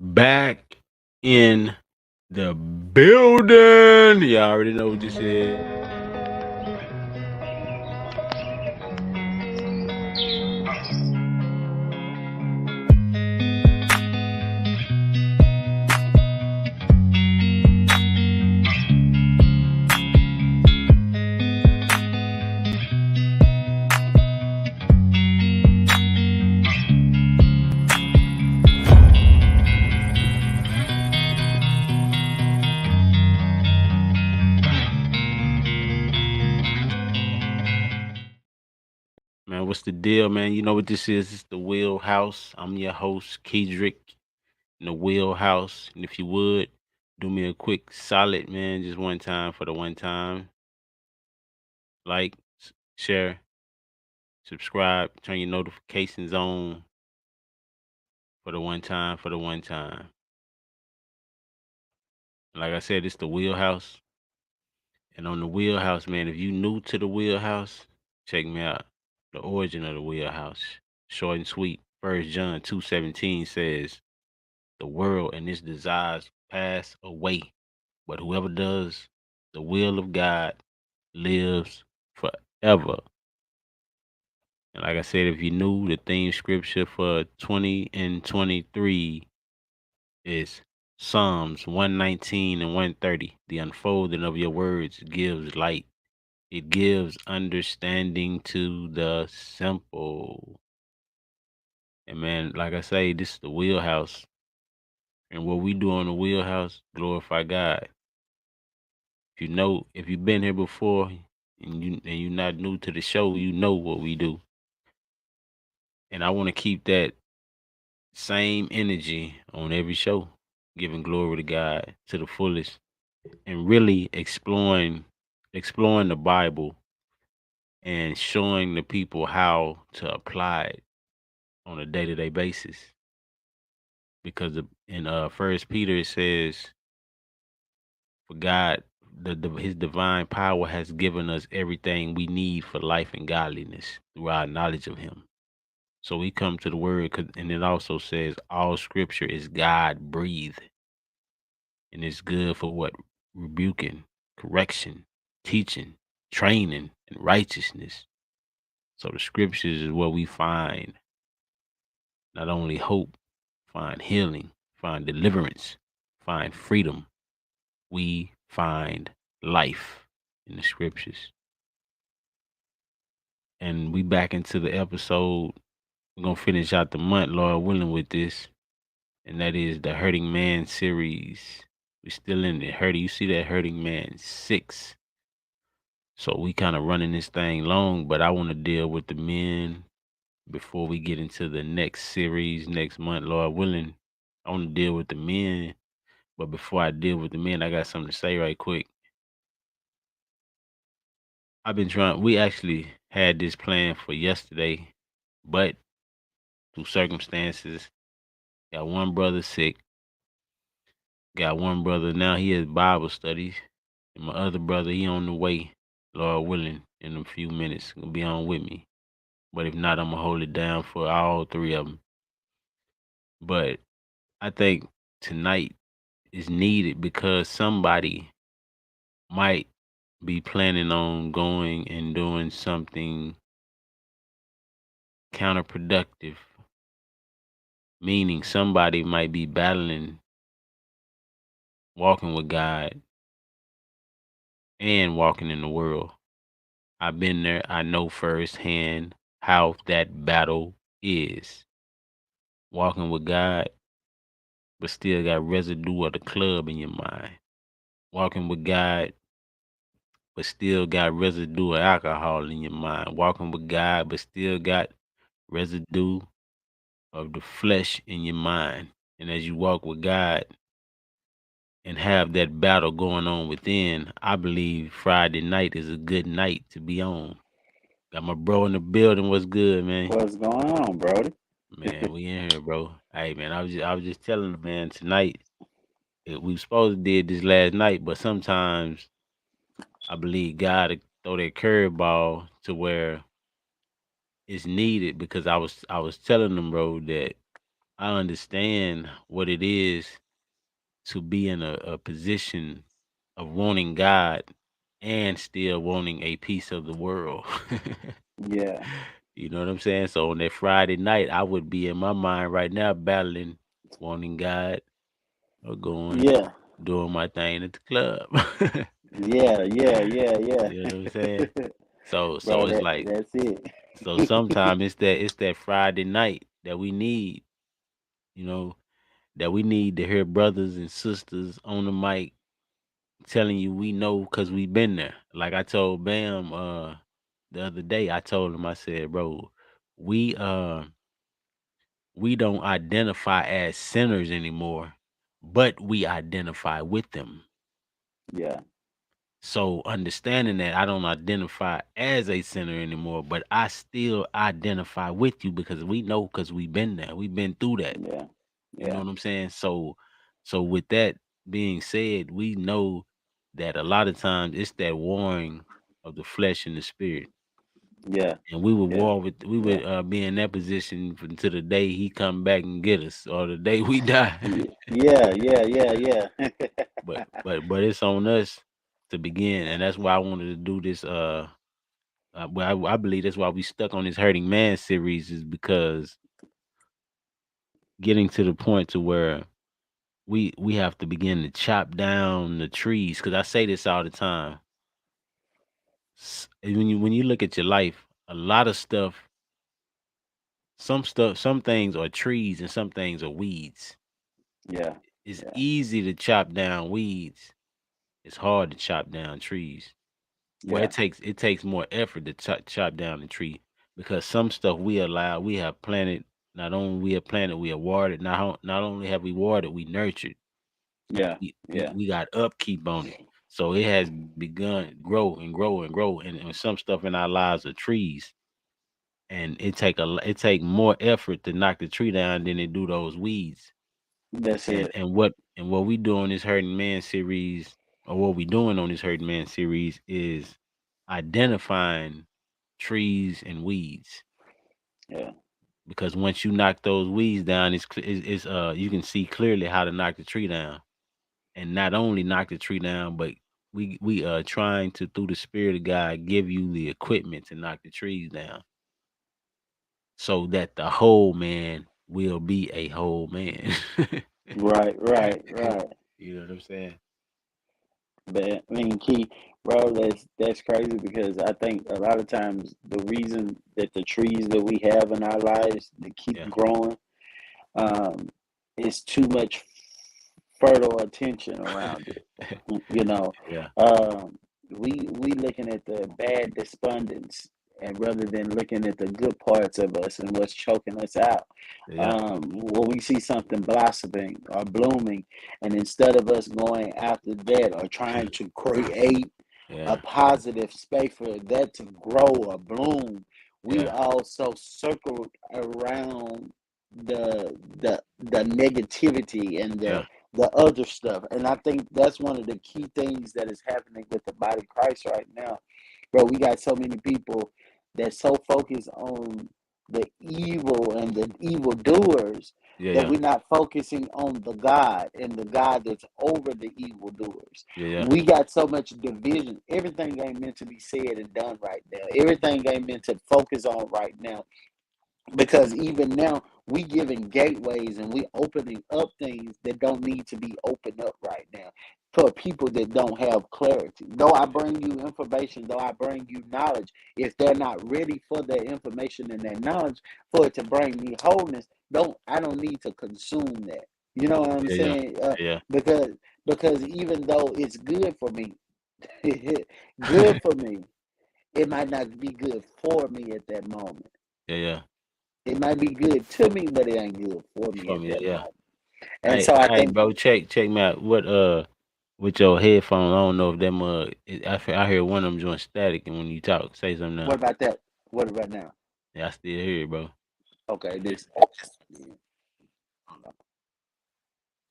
Back in the building. Y'all already know what this is. Man, what's the deal, man? You know what this is? It's the Wheelhouse. I'm your host, Kedrick, in the Wheelhouse. And if you would, do me a quick solid, man, just one time for the one time. Like, share, subscribe, turn your notifications on for the one time, for the one time. Like I said, it's the Wheelhouse. And on the Wheelhouse, man, if you new to the Wheelhouse, check me out. The origin of the Wheelhouse. Short and sweet. 1 John 2:17 says, the world and its desires pass away, but whoever does the will of God lives forever. And like I said, if you knew, the theme scripture for 20 and 23 is Psalms 119 and 130. The unfolding of your words gives light. It gives understanding to the simple. And man, like I say, this is the wheelhouse. And what we do on the wheelhouse, glorify God. If you've been here before and you're not new to the show, you know what we do. And I want to keep that same energy on every show, giving glory to God to the fullest and really exploring the Bible and showing the people how to apply it on a day-to-day basis. Because in First Peter it says, "For God, His divine power has given us everything we need for life and godliness through our knowledge of Him." So we come to the Word, and it also says, "All Scripture is God breathed, and it's good for what rebuking, correction, teaching, training, and righteousness." So the Scriptures is where we find not only hope, find healing, find deliverance, find freedom. We find life in the scriptures. And we back into the episode. We're gonna finish out the month, Lord willing, with this. And that is the Hurting Man series. We still in the hurting. You see that Hurting Man 6. So we kind of running this thing long, but I want to deal with the men before we get into the next series next month, Lord willing. I want to deal with the men. But before I deal with the men, I got something to say right quick. We actually had this plan for yesterday, but through circumstances, got one brother sick, got one brother now he has Bible studies, and my other brother he on the way, Lord willing, in a few minutes gonna be on with me. But if not, I'm gonna hold it down for all three of them. But I think tonight is needed because somebody might be planning on going and doing something counterproductive, meaning somebody might be battling walking with God and walking in the world. I've been there. I know firsthand how that battle is. Walking with God, but still got residue of the club in your mind. Walking with God, but still got residue of alcohol in your mind. Walking with God, but still got residue of the flesh in your mind. And as you walk with God and have that battle going on within, I believe Friday night is a good night to be on. Got my bro in the building. What's good, man? What's going on, Brody? Man, we in here, bro. Hey, man, I was just telling the man tonight. We was supposed to did this last night, but sometimes I believe God to throw that curveball to where it's needed because I was telling them, bro, that I understand what it is to be in a position of wanting God and still wanting a piece of the world. Yeah. You know what I'm saying? So on that Friday night, I would be in my mind right now battling wanting God or going Yeah. doing my thing at the club. Yeah. Yeah. Yeah. Yeah. You know what I'm saying? So Bro, it's like that's it. so sometimes it's that Friday night that we need, you know, that we need to hear brothers and sisters on the mic telling you we know because we been there. Like I told Bam the other day, I told him, I said, bro, we we don't identify as sinners anymore, but we identify with them. Yeah. So understanding that I don't identify as a sinner anymore, but I still identify with you because we know because we've been there. We've been through that. Yeah. You know Yeah. what I'm saying? So with that being said, we know that a lot of times it's that warring of the flesh and the spirit. Yeah. And we would Yeah. war with we Yeah. would be in that position until the day he come back and get us or the day we die. Yeah. Yeah. Yeah. Yeah. But it's on us to begin, and that's why I wanted to do this. Well, I believe that's why we stuck on this hurting man series is because getting to the point to where we have to begin to chop down the trees. Because I say this all the time. When you look at your life, a lot of stuff, some things are trees and some things are weeds. Yeah. It's Yeah. easy to chop down weeds. It's hard to chop down trees. Well, Yeah. it takes more effort to chop down the tree because some stuff we have planted. Not only we have planted, we have watered. Not only have we watered, we nurtured. Yeah. We Yeah. we got upkeep on it, so it has begun grow and grow and grow. And some stuff in our lives are trees, and it take more effort to knock the tree down than it do those weeds. That's And it. what we do on this Hurting Man series, or what we doing on this Hurting Man series, is identifying trees and weeds. Yeah. Because once you knock those weeds down, it's you can see clearly how to knock the tree down, and not only knock the tree down, but we are trying to through the spirit of God give you the equipment to knock the trees down, so that the whole man will be a whole man. Right. Right. Right. You know what I'm saying? But I mean, Key, bro, that's crazy because I think a lot of times the reason that the trees that we have in our lives that keep Yeah. growing, um, is too much fertile attention around it. You know, Yeah. um, we looking at the bad despondence, and rather than looking at the good parts of us and what's choking us out. Yeah. When we see something blossoming or blooming, and instead of us going after that or trying to create a Yeah. positive space for that to grow or bloom, we Yeah. also circle around the negativity and Yeah. the other stuff. And I think that's one of the key things that is happening with the body of Christ right now. Bro, we got so many people that so focused on the evil and the evil doers Yeah. that Yeah. we're not focusing on the God and the God that's over the evil doers. Yeah. Yeah. We got so much division. Everything ain't meant to be said and done right now. Everything ain't meant to focus on right now, because even now we giving gateways and we opening up things that don't need to be opened up right now for people that don't have clarity. Though I bring you information, though I bring you knowledge, if they're not ready for that information and that knowledge for it to bring me wholeness, I don't need to consume that. You know what I'm Yeah. Yeah. saying? Yeah. Because even though it's good for me, good for me, it might not be good for me at that moment. Yeah. Yeah. It might be good to me, but it ain't good for me For at me. that Yeah. moment. And Hey, so I hey, think, bro, check me out. What with your headphones? I don't know if them I hear one of them joint static, and when you talk, say something what now. about that? What about now? Yeah, I still hear it, bro. Okay, this.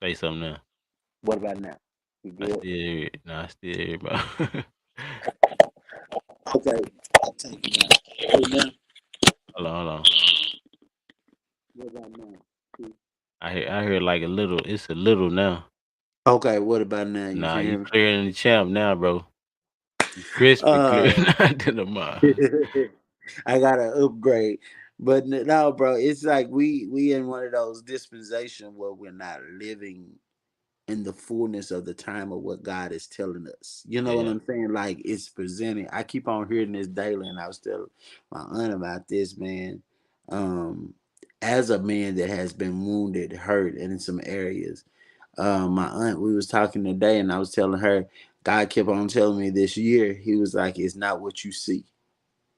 Say something now. What about now? We I good? still hear it. No, I still hear it, bro. Okay, I'll take it now. Hey, now, Hold on, hold on. what about now? See? I heard like a little. It's a little now. Okay, what about now? You Nah, can you hear me? clearing the champ now, bro. You crispy clear Uh, to the mind. I gotta upgrade. But no, bro, it's like we in one of those dispensation where we're not living in the fullness of the time of what God is telling us. You Yeah, know what yeah, I'm saying? Like it's presenting. I keep on hearing this daily, and I was telling my aunt about this, man. Um, as a man that has been wounded, hurt, and in some areas, my aunt, we was talking today, and I was telling her, God kept on telling me this year. He was like, "It's not what you see."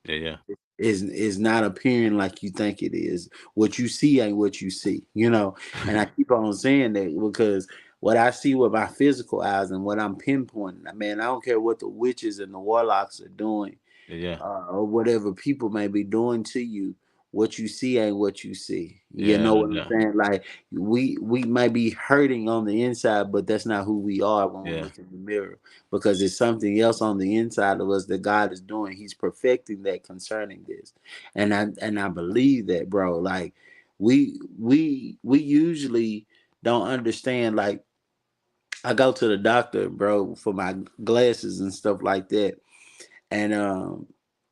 yeah, yeah, Is not appearing like you think it is. What you see ain't what you see, you know. And I keep on saying that because what I see with my physical eyes and what I'm pinpointing, man, I don't care what the witches and the warlocks are doing, yeah, yeah, or whatever people may be doing to you. What you see ain't what you see. You yeah, know no what I'm doubt. saying? Like we might be hurting on the inside, but that's not who we are when we Yeah, look in the mirror. Because there's something else on the inside of us that God is doing. He's perfecting that concerning this, and I believe that, bro. Like we usually don't understand. Like I go to the doctor, bro, for my glasses and stuff like that, and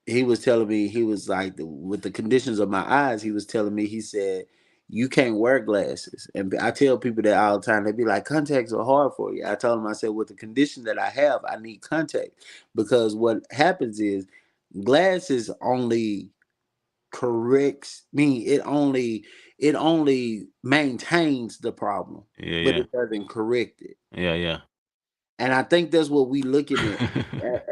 he was telling me, he was like, with the conditions of my eyes, he was telling me, he said, you can't wear glasses. And I tell people that all the time. They be like, contacts are hard for you. I told him, I said, with the condition that I have, I need contacts, because what happens is glasses only corrects me. It only maintains the problem, yeah, but yeah, it doesn't correct it. yeah, yeah. And I think that's what we looking at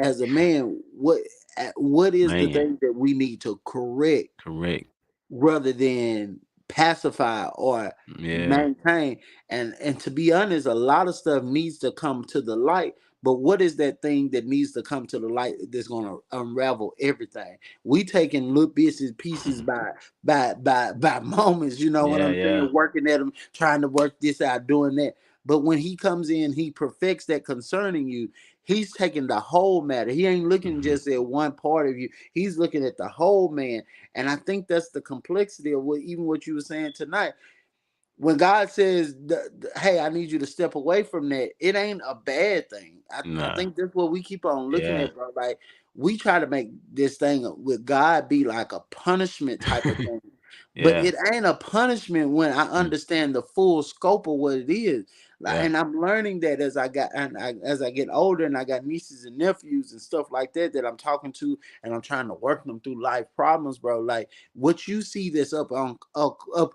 as a man. What is the Man, thing that we need to correct correct. rather than pacify or Yeah, maintain? And to be honest, a lot of stuff needs to come to the light. But what is that thing that needs to come to the light that's going to unravel everything? We taking little bits and pieces by moments. You know what yeah, I'm yeah. saying? Working at them, trying to work this out, doing that. But when he comes in, he perfects that concerning you. He's taking the whole matter. He ain't looking Hmm. just at one part of you. He's looking at the whole man. And I think that's the complexity of what, even what you were saying tonight. When God says, "Hey, I need you to step away from that," it ain't a bad thing. I Nah. think that's what we keep on looking Yeah. at, bro. Like we try to make this thing with God be like a punishment type of thing, but Yeah. it ain't a punishment when I Mm. understand the full scope of what it is. Like, Yeah. and I'm learning that as I get older, and I got nieces and nephews and stuff like that that I'm talking to, and I'm trying to work them through life problems, bro. Like what you see that's up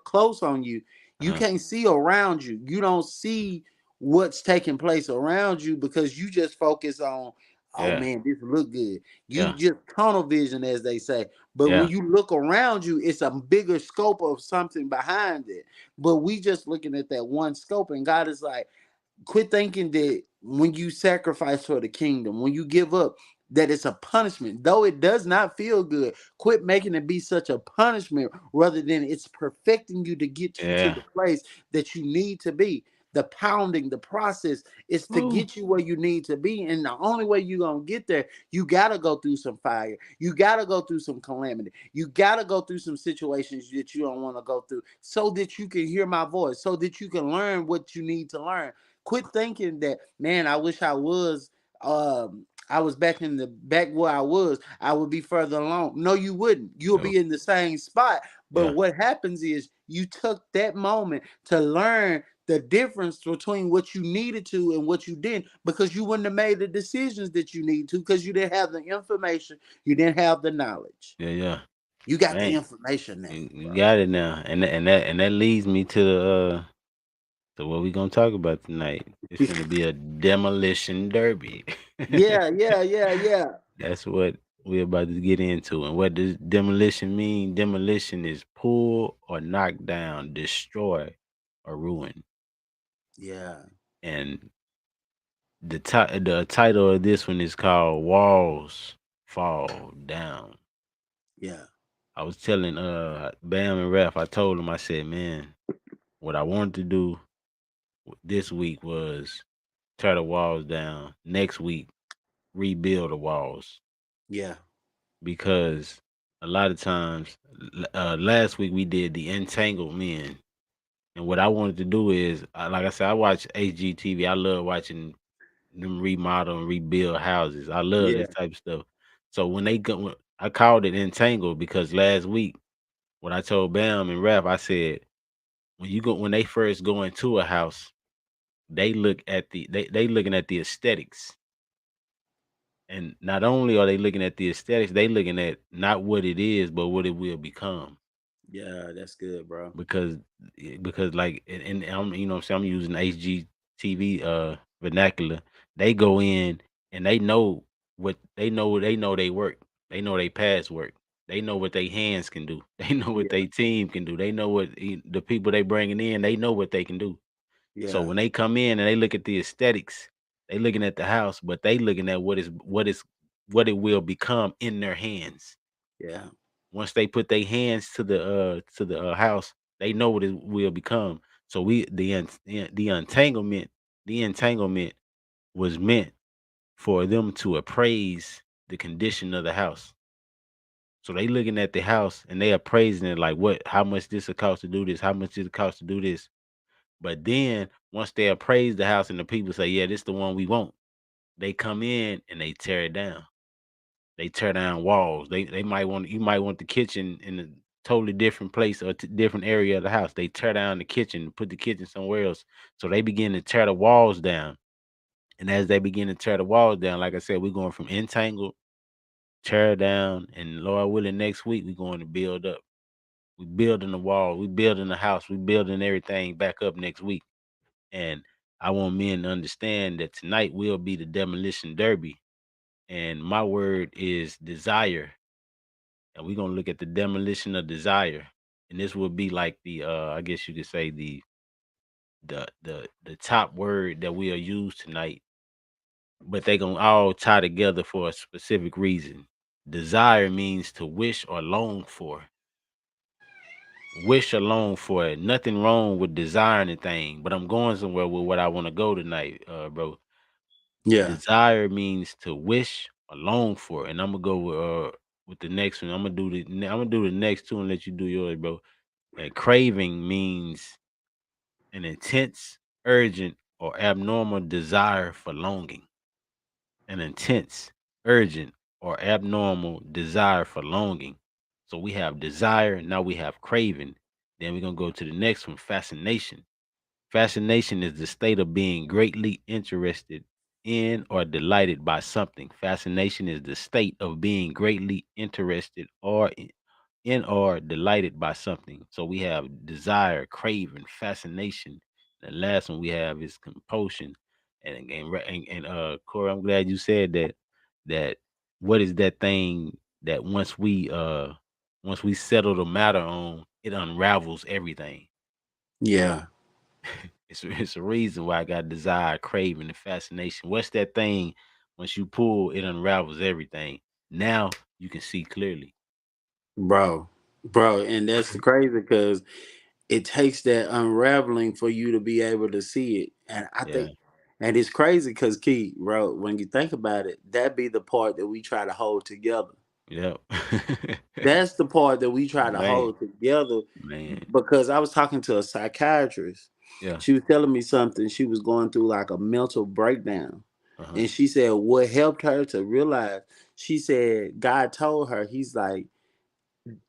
close on you, you Uh-huh. can't see around you. You don't see what's taking place around you because you just focus on, oh Yeah. man, this look good. You Yeah. just tunnel vision, as they say. But when Yeah. you look around you, it's a bigger scope of something behind it. But we just looking at that one scope, and God is like, quit thinking that when you sacrifice for the kingdom, when you give up, that it's a punishment. Though it does not feel good, quit making it be such a punishment rather than it's perfecting you to get you to Yeah. the place that you need to be. The pounding, the process is to Woo. get you where you need to be. And the only way you're going to get there, you got to go through some fire. You got to go through some calamity. You got to go through some situations that you don't want to go through so that you can hear my voice, so that you can learn what you need to learn. Quit thinking that, man, I wish I was back in the back where I was, I would be further along. No, you wouldn't. You'll No. be in the same spot. But Yeah. what happens is you took that moment to learn the difference between what you needed to and what you didn't, because you wouldn't have made the decisions that you need to because you didn't have the information, you didn't have the knowledge. Yeah. Yeah. You got the Man, information now, you bro. got it now, and that leads me to the to what we gonna talk about tonight. It's gonna be a demolition derby. Yeah, yeah, yeah, yeah, That's what we're about to get into. And what does demolition mean? Demolition is pull or knock down, destroy or ruin. yeah, And the title of this one is called Walls Fall Down. yeah, I was telling Bam and Ref, I told him, I said, man, what I wanted to do this week was tear the walls down. Next week, rebuild the walls. yeah, Because a lot of times, last week we did the entangled men, And what I wanted to do is, like I said, I watch HGTV. I love watching them remodel and rebuild houses. I love Yeah, this type of stuff. So when they go, I called it entangled because last week when I told Bam and Rap, I said when they first go into a house, they looking at the aesthetics. And not only are they looking at the aesthetics, they looking at not what it is, but what it will become. yeah, that's good, bro. Because like and I'm you know what I'm saying, I'm using HGTV vernacular. They go in and they know they work. They know they past work. They know what they hands can do. They know what Yeah, they team can do. They know the people they bringing in. They know what they can do. So yeah, when they come in and they look at the aesthetics, they looking at the house, but they looking at what it will become in their hands. yeah, Once they put their hands to the house, they know what it will become. So the entanglement was meant for them to appraise the condition of the house. So they looking at the house and they appraising it like how much this will cost to do this, how much it cost to do this. But then once they appraise the house and the people say, yeah, this the one we want, they come in and they tear it down. They tear down walls. They might want you might want the kitchen in a totally different place or different area of the house. They tear down the kitchen, put the kitchen somewhere else. So they begin to tear the walls down. And as they begin to tear the walls down, like I said, we're going from entangled, tear down, and Lord willing, next week we're going to build up. We building the wall, we building the house, we building everything back up next week. And I want men to understand that tonight will be the demolition derby. And my word is desire. And we're gonna look at the demolition of desire. And this will be like the I guess you could say the top word that we'll use tonight, but they gonna all tie together for a specific reason. Desire means to wish or long for. Wish or long for it. Nothing wrong with desiring a thing, but I'm going somewhere with what I want to go tonight, bro. yeah, Desire means to wish or long for, and I'm gonna go with the next one. I'm gonna do the next two and let you do yours, bro. And craving means an intense, urgent, or abnormal desire for longing. An intense, urgent, or abnormal desire for longing. So we have desire, now we have craving. Then we're gonna go to the next one, fascination. Fascination is the state of being greatly interested in or delighted by something. Fascination is the state of being greatly interested in or delighted by something. So we have desire, craving, fascination. The last one we have is compulsion. And again, Corey, I'm glad you said that. That what is that thing that once we settle the matter on, it unravels everything. yeah, It's a reason why I got desire, craving, and fascination. What's that thing? Once you pull, it unravels everything. Now you can see clearly. bro, bro, and that's the crazy because it takes that unraveling for you to be able to see it, and I Yeah. think, and it's crazy because Key, bro, when you think about it, that be the part that we try to hold together. Yep. That's the part that we try to Man, hold together man. because I was talking to a psychiatrist. Yeah. She was telling me something. She was going through like a mental breakdown. Uh-huh. And she said what helped her to realize, she said God told her, he's like,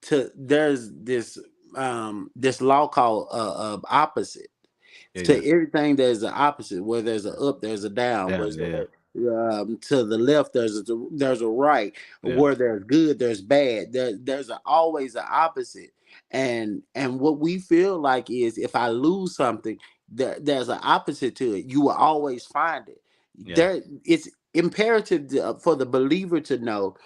to there's this law called opposite. Yeah, yeah. To everything there's an opposite. Where there's a up, there's a down. Down, yeah. To the left, there's a right. Yeah. Where there's good, there's bad. Always an opposite. And what we feel like is, if I lose something, there's an opposite to it. You will always find it. Yeah. It's imperative for the believer to know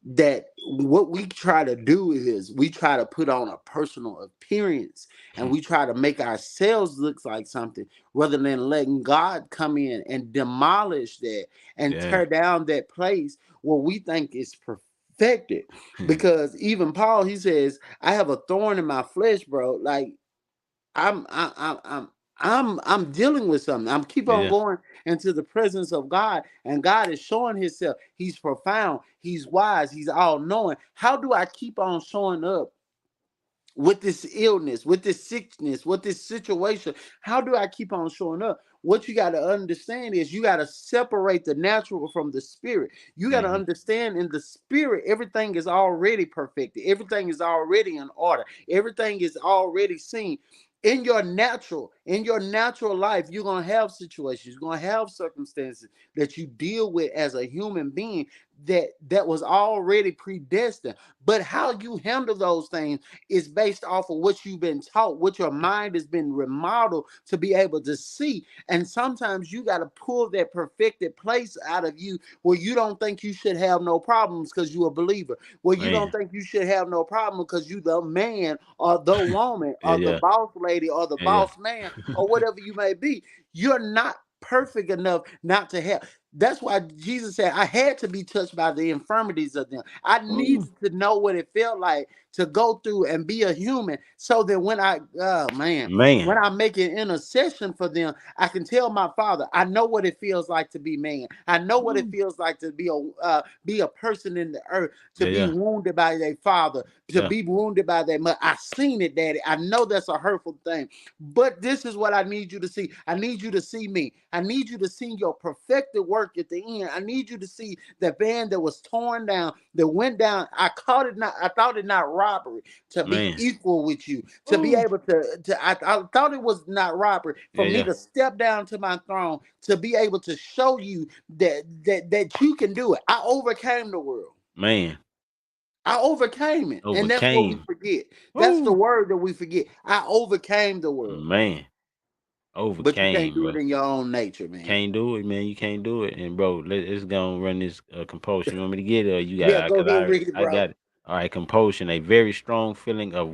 that what we try to do is we try to put on a personal appearance, and we try to make ourselves look like something, rather than letting God come in and demolish that and Yeah. tear down that place where we think is perfected. Because even Paul, he says, I have a thorn in my flesh, bro. Like, I'm I, I'm dealing with something. I'm keep on Yeah. going into the presence of God, and God is showing Himself. He's profound. He's wise. He's all knowing. How do I keep on showing up with this illness, with this sickness, with this situation? How do I keep on showing up? What you got to understand is you got to separate the natural from the spirit. You got to Hmm. understand in the spirit, everything is already perfected, everything is already in order, everything is already seen. In your natural life, you're gonna have situations, you're gonna have circumstances that you deal with as a human being that was already predestined. But how you handle those things is based off of what you've been taught, what your mind has been remodeled to be able to see. And sometimes you got to pull that perfected place out of you where you don't think you should have no problems because you're a believer, where you don't Man. think you should have no problem because you the man or the woman Yeah, or the yeah, boss lady or the yeah, yeah. boss man or whatever you may be. You're not perfect enough not to have. That's why Jesus said, I had to be touched by the infirmities of them. I Ooh, needed to know what it felt like to go through and be a human so that when oh man, man. when I make an intercession for them, I can tell my father, I know what it feels like to be man. I know what it Ooh. feels like to be a person in the earth, to Yeah, be yeah, wounded by their father, to yeah. be wounded by their mother. I seen it, daddy. I know that's a hurtful thing. But this is what I need you to see. I need you to see me. I need you to see your perfected work at the end. I need you to see the van that was torn down, that went down. I thought it not robbery to be Man. equal with you, to be Ooh. able I thought it was not robbery for Yeah, me yeah. to step down to my throne, to be able to show you that you can do it. I overcame the world. Man. I overcame it. And that's what we Overcame. forget. That's the Ooh. word that we forget. I overcame the world. Man. But you can't Overcame, do bro. it in your own nature, man. Can't do it, man. You can't do it. And bro, let's go and run this compulsion. You want me to get it or you Yeah, got it? go Cause ahead and read it, I bro. got it. All right, compulsion, a very strong feeling of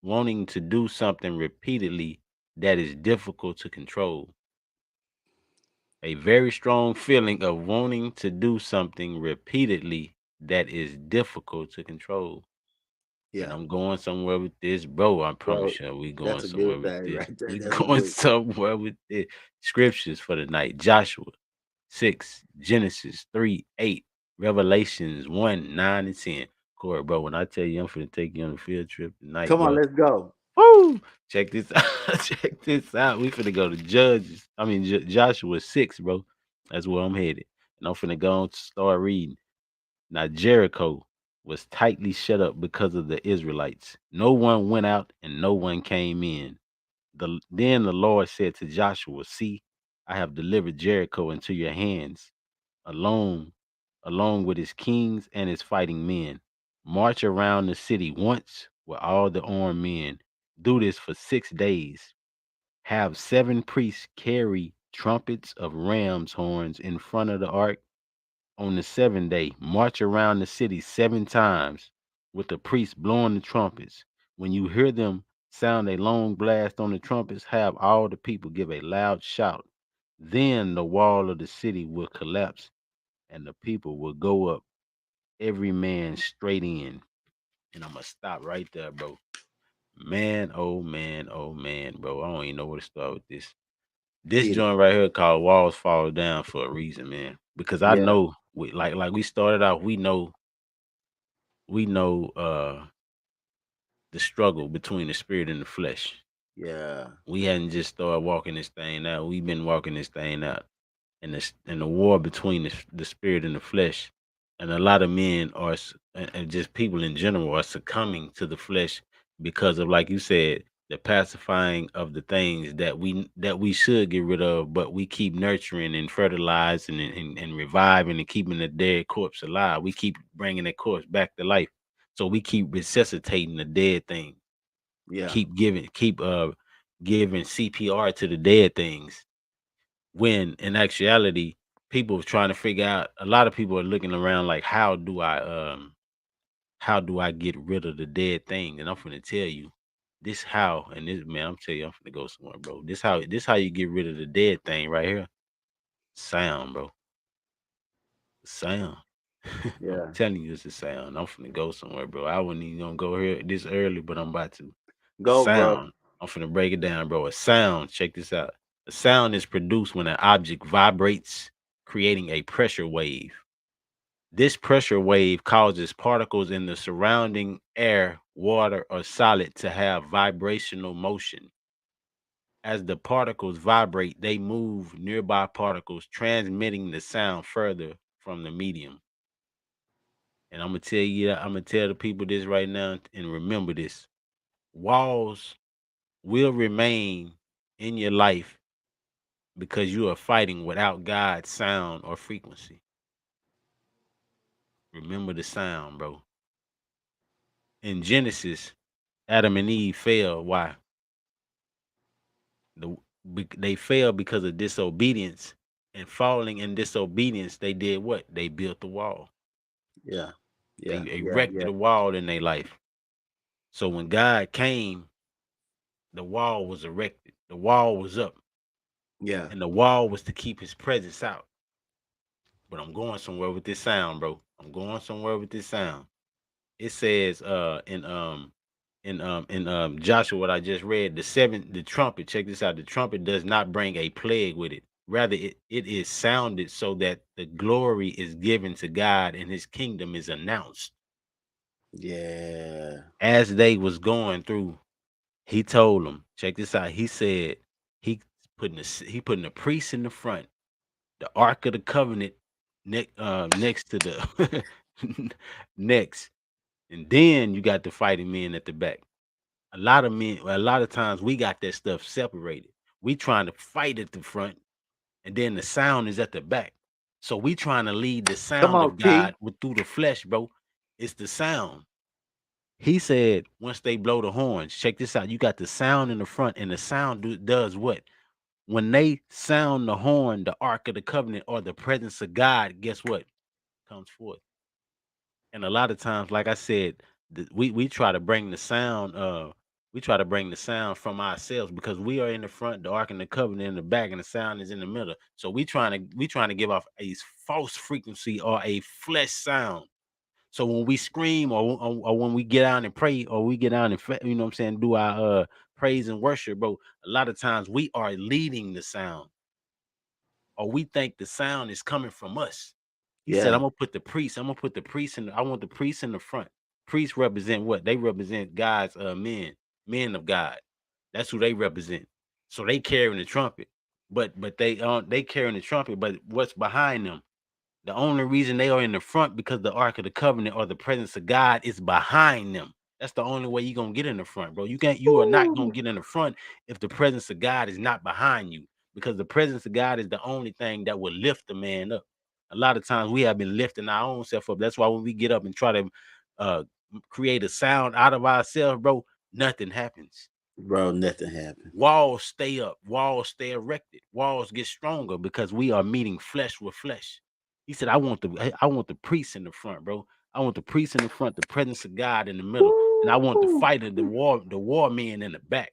wanting to do something repeatedly that is difficult to control. A very strong feeling of wanting to do something repeatedly that is difficult to control. And Yeah, I'm going somewhere with this, bro. I bro. promise you, we going That's a somewhere good with thing this. right there. We That's a going good. somewhere with this. Scriptures for the night. Joshua 6, Genesis 3, 8, Revelations 1, 9, and 10. Corey, bro, when I tell you I'm finna take you on a field trip tonight, Come on, bro. let's go. Woo! Check this out. Check this out. We finna go to Judges. I mean Joshua 6, bro. That's where I'm headed. And I'm finna go on to start reading. Now Jericho was tightly shut up because of the Israelites. No one went out and no one came in. Then the Lord said to Joshua, see, I have delivered Jericho into your hands, alone, along with its kings and its fighting men. March around the city once with all the armed men. Do this for 6 days. Have 7 priests carry trumpets of ram's horns in front of the ark. On the seventh day, march around the city 7 times with the priests blowing the trumpets. When you hear them sound a long blast on the trumpets, have all the people give a loud shout. Then the wall of the city will collapse and the people will go up, every man straight in. And I'm going to stop right there, bro. Man, oh man, oh man, bro. I don't even know where to start with this. This Hit it. joint right here called Walls Fall Down for a reason, man. Because I Yeah, know like we started out, we know the struggle between the spirit and the flesh. yeah, We hadn't just started walking this thing out. We've been walking this thing out. And the war between the spirit and the flesh. And a lot of men and just people in general are succumbing to the flesh because of, like you said, the pacifying of the things that we should get rid of, but we keep nurturing and fertilizing and reviving and keeping the dead corpse alive. We keep bringing that corpse back to life. So we keep resuscitating the dead thing. yeah, Keep giving CPR to the dead things, when in actuality, people are trying to figure out, a lot of people are looking around like, how do I get rid of the dead thing? And I'm gonna tell you this how, and this, man, I'm telling you, I'm gonna go somewhere, bro. This how you get rid of the dead thing right here. Sound, bro. Sound. I'm yeah. telling you, it's a sound. I'm finna go somewhere, bro. I wasn't even gonna go here this early, but I'm about to. A Go, bro. sound. I'm finna break it down, bro. A sound. Check this out. A sound is produced when an object vibrates, creating a pressure wave. This pressure wave causes particles in the surrounding air, water, or solid to have vibrational motion. As the particles vibrate, they move nearby particles, transmitting the sound further from the medium. And I'm gonna tell you, I'm gonna tell the people this right now, and remember this: walls will remain in your life because you are fighting without God's sound or frequency. Remember the sound, bro. In Genesis, Adam and Eve fell. Why? The they fell because of disobedience, and falling in disobedience, they did what? They built the wall. Yeah. They Yeah. Yeah. erected Yeah. a wall in their life. So when God came, the wall was erected. The wall was up, Yeah. and the wall was to keep His presence out. But I'm going somewhere with this sound, bro. I'm going somewhere with this sound. It says in Joshua, what I just read, the trumpet, check this out, the trumpet does not bring a plague with it. Rather, it is sounded so that the glory is given to God and His kingdom is announced. Yeah. As they was going through, He told them, check this out. He said he he putting the priest in the front, the Ark of the Covenant next to the next, and then you got the fighting men at the back. A lot of men, a lot of times we got that stuff separated. We trying to fight at the front, and then the sound is at the back. So we trying to lead the Come sound on, of T. God with through the flesh, bro. It's the sound. He said once they blow the horns, check this out. You got the sound in the front, and the sound does what? When they sound the horn, the Ark of the Covenant or the presence of God, guess what? Comes forth. And a lot of times, like I said, we try to bring the sound. We try to bring the sound from ourselves because we are in the front, the Ark and the Covenant in the back, and the sound is in the middle. So we trying to give off a false frequency or a flesh sound. So when we scream or when we get out and pray or we get out and you know what I'm saying, do our praise and worship, bro. A lot of times we are leading the sound, or we think the sound is coming from us. He said, Yeah. I'm gonna put the priest, I'm gonna put the priest I want the priests in the front. Priests represent what? They represent God's men of God. That's who they represent. So they carrying the trumpet. But they carrying the trumpet, but what's behind them? The only reason they are in the front because the Ark of the Covenant or the presence of God is behind them. That's the only way you're gonna get in the front, bro. You are not gonna Ooh. get in the front if the presence of God is not behind you, because the presence of God is the only thing that will lift the man up. A lot of times we have been lifting our own self up. That's why when we get up and try to uh create a sound out of ourselves, bro, nothing happens. Bro, nothing happened. Walls stay up, walls stay erected, walls get stronger because we are meeting flesh with flesh. He said, I want the priest in the front, bro. I want the priest in the front, the presence of God in the middle, and I want the Ooh. fighter, the war men in the back,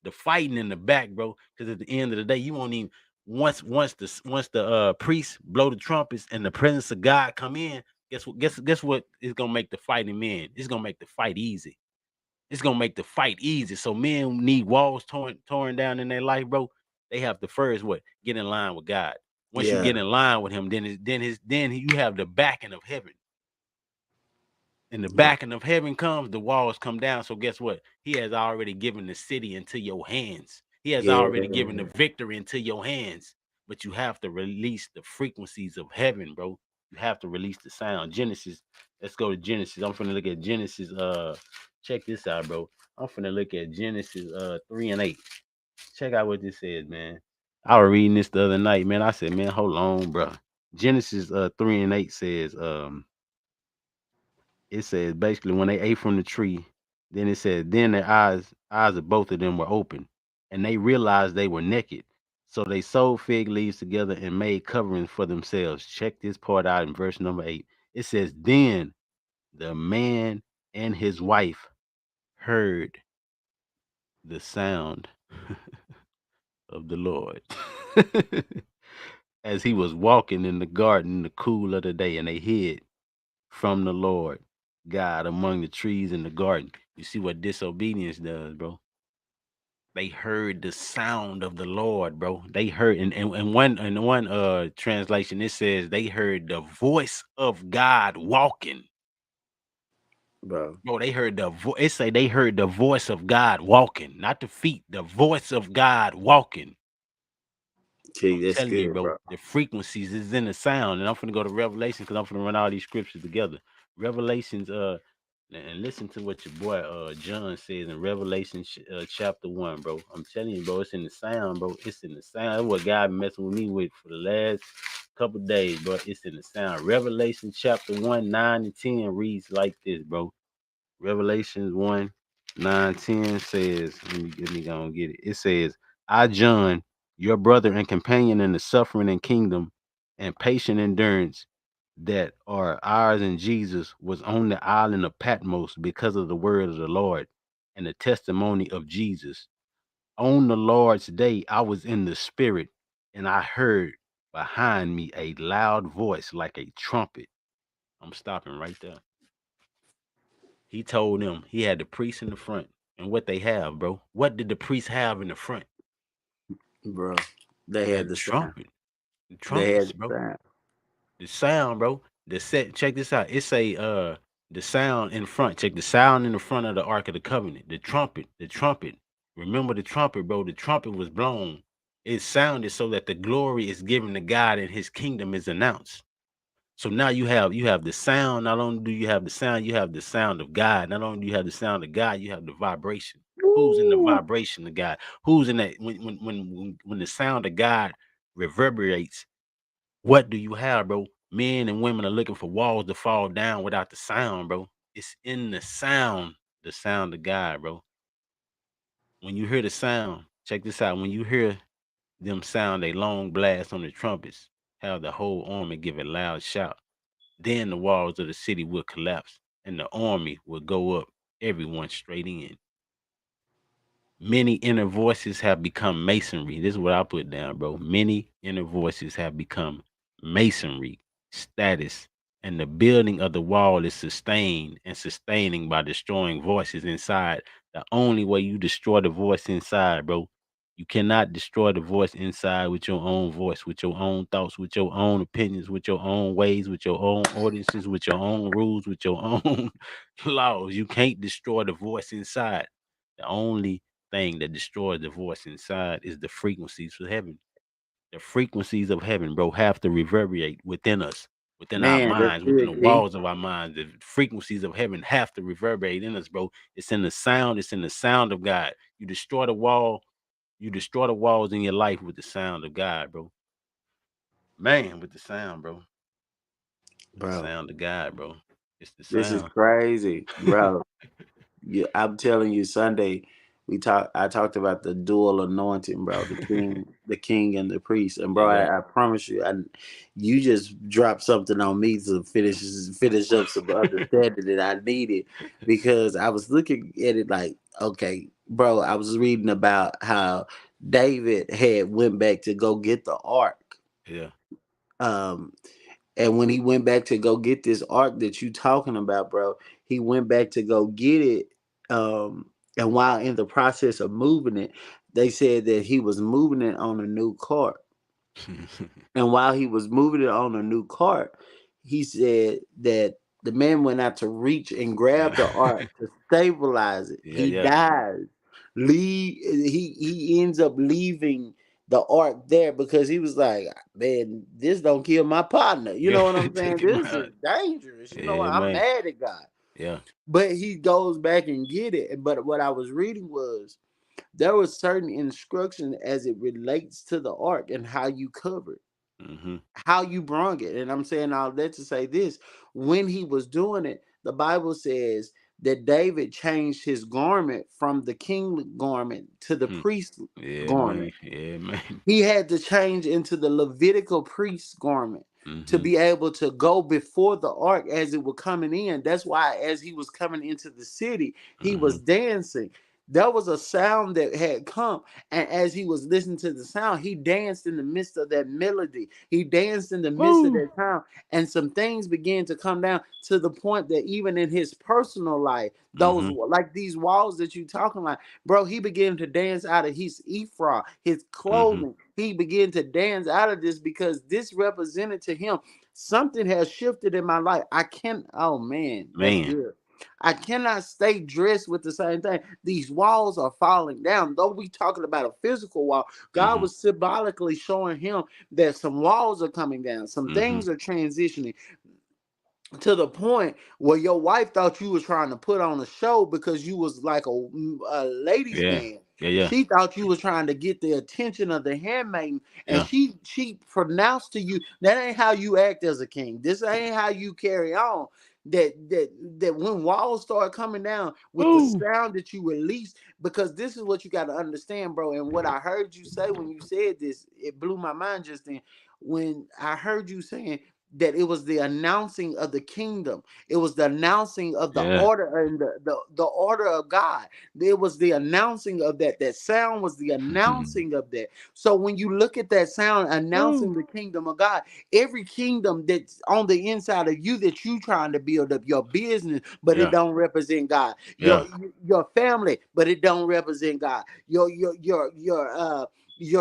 the fighting in the back, bro. Because at the end of the day, you won't even once the priests blow the trumpets and the presence of God come in. Guess what is gonna make the fighting men? It's gonna make the fight easy. It's gonna make the fight easy. So men need walls torn down in their life, bro. They have to first what? Get in line with God. Once you Yeah. get in line with Him, then you have the backing of heaven. And the Bro. backing of heaven comes, the walls come down. So guess what? He has already given the city into your hands. He has Yeah. already given the victory into your hands. But you have to release the frequencies of heaven, bro. You have to release the sound. Genesis. Let's go to Genesis. I'm finna look at Genesis. Check this out, bro. I'm finna look at Genesis 3 and 8. Check out what this says, man. I was reading this the other night, man. I said, man, hold on, bro. Genesis 3 and 8 says, it says basically when they ate from the tree, then it said, then their eyes of both of them were open, and they realized they were naked. So they sewed fig leaves together and made coverings for themselves. Check this part out in verse number 8. It says, then the man and his wife heard the sound of the Lord as he was walking in the garden in the cool of the day, and they hid from the Lord God among the trees in the garden. You see what disobedience does, bro? They heard the sound of the Lord, bro. They heard in one translation it says they heard the voice of God walking. bro. Bro, they heard it say they heard the voice of God walking, not the feet, the voice of God walking. I'm King, that's telling you, good, bro, bro. the frequencies is in the sound. And I'm finna go to Revelation because I'm finna run all these scriptures together. Revelations, and listen to what your boy John says in Revelation chapter 1, bro. I'm telling you, bro, it's in the sound, bro. It's in the sound. That's what God been messing with me with for the last couple days, bro. It's in the sound. Revelation chapter 1, 9 and 10 reads like this, bro. Revelations 1, 9, 10 says, let me go and get it. It says, I, John, your brother and companion in the suffering and kingdom and patient endurance that are ours in Jesus, was on the island of Patmos because of the word of the Lord and the testimony of Jesus. On the Lord's day, I was in the spirit, and I heard behind me a loud voice like a trumpet. I'm stopping right there. He told them he had the priests in the front. And what they have, bro. What did the priests have in the front? Bro, they They had had the sound. the They had trumpets, the bro. sound. The sound, bro. The set. Check this out. It say the sound in front. Check the sound in the front of the Ark of the Covenant. The trumpet. The trumpet. Remember the trumpet, bro. The trumpet was blown. It sounded so that the glory is given to God and His kingdom is announced. So now you have the sound. Not only do you have the sound, you have the sound of God. Not only do you have the sound of God, you have the vibration. Who's in the Woo. vibration of God? Who's in that when the sound of God reverberates? What do you have, bro? Men and women are looking for walls to fall down without the sound, bro. It's in the sound of God, bro. When you hear the sound, check this out. When you hear them sound a long blast on the trumpets, have the whole army give a loud shout. Then the walls of the city will collapse and the army will go up, everyone straight in. Many inner voices have become masonry. This is what I put down, bro. Many inner voices have become masonry status, and the building of the wall is sustained and sustaining by destroying voices inside. The only way you destroy the voice inside, bro, you cannot destroy the voice inside with your own voice, with your own thoughts, with your own opinions, with your own ways, with your own ordinances, with your own rules, with your own laws. You can't destroy the voice inside. The only thing that destroys the voice inside is the frequencies of heaven. The frequencies of heaven, bro, have to reverberate within us, within our Man, that's minds, within the good, King. walls of our minds. The frequencies of heaven have to reverberate in us, bro. It's in the sound, it's in the sound of God. You destroy the wall, you destroy the walls in your life with the sound of God, bro. Man, with the sound, bro. With the Bro, sound of God, bro. It's the this is sound. crazy, bro. I'm telling you, Sunday I talked about the dual anointing, bro. The king, and the priest. And bro, Yeah. I promise you, you just dropped something on me to finish up some understanding that I needed, because I was looking at it like, okay, bro. I was reading about how David had went back to go get the ark. Yeah. Um, and when he went back to go get this ark that you talking about, bro, he went back to go get it. And while in the process of moving it, they said that he was moving it on a new cart. And while he was moving it on a new cart, he said that the man went out to reach and grab Yeah. the ark to stabilize it. Yeah, He yeah. dies. He ends up leaving the ark there because he was like, man, this don't kill my partner. You Yeah. know what I'm saying? Take him This is out. dangerous. You know what? Yeah, I'm man. mad at God. Yeah. But he goes back and get it. But what I was reading was there was certain instruction as it relates to the ark and how you cover it, Mm-hmm. how you brung it. And I'm saying all that to say this: when he was doing it, the Bible says that David changed his garment from the kingly garment to the Hmm. priest Yeah, man. garment. Yeah, man. He had to change into the Levitical priest garment to Mm-hmm. be able to go before the ark as it was coming in. That's why, as he was coming into the city, he Mm-hmm. was dancing. There was a sound that had come, and as he was listening to the sound, he danced in the midst of that melody. He danced in the midst of Woo. that sound, and some things began to come down to the point that even in his personal life, those Mhm. like these walls that you talking like, bro, he began to dance out of his ephraim, his Mhm. clothing. He began to dance out of this because this represented to him something has shifted in my life. I can't. Oh man, that's Man. good. I cannot stay dressed with the same thing. These walls are falling down. Though we talking about a physical wall, God Mhm. was symbolically showing him that some walls are coming down, some Mhm. things are transitioning to the point where your wife thought you was trying to put on a show because you was like a ladies Yeah. man. Yeah. Yeah. She thought you was trying to get the attention of the handmaiden, and Yeah. she pronounced to you that ain't how you act as a king. This ain't how you carry on. That when walls start coming down with the Woo. sound that you release, because this is what you got to understand, bro. And what I heard you say when you said this, it blew my mind just then. When I heard you saying that it was the announcing of the kingdom. It was the announcing of the Yeah. order and the order of God. It was the announcing of that. That sound was the announcing of that. So when you look at that sound Woo. announcing the kingdom of God, every kingdom that's on the inside of you that you trying to build up your business, but it Yeah. don't represent God. Yeah. Your family, but it don't represent God. Your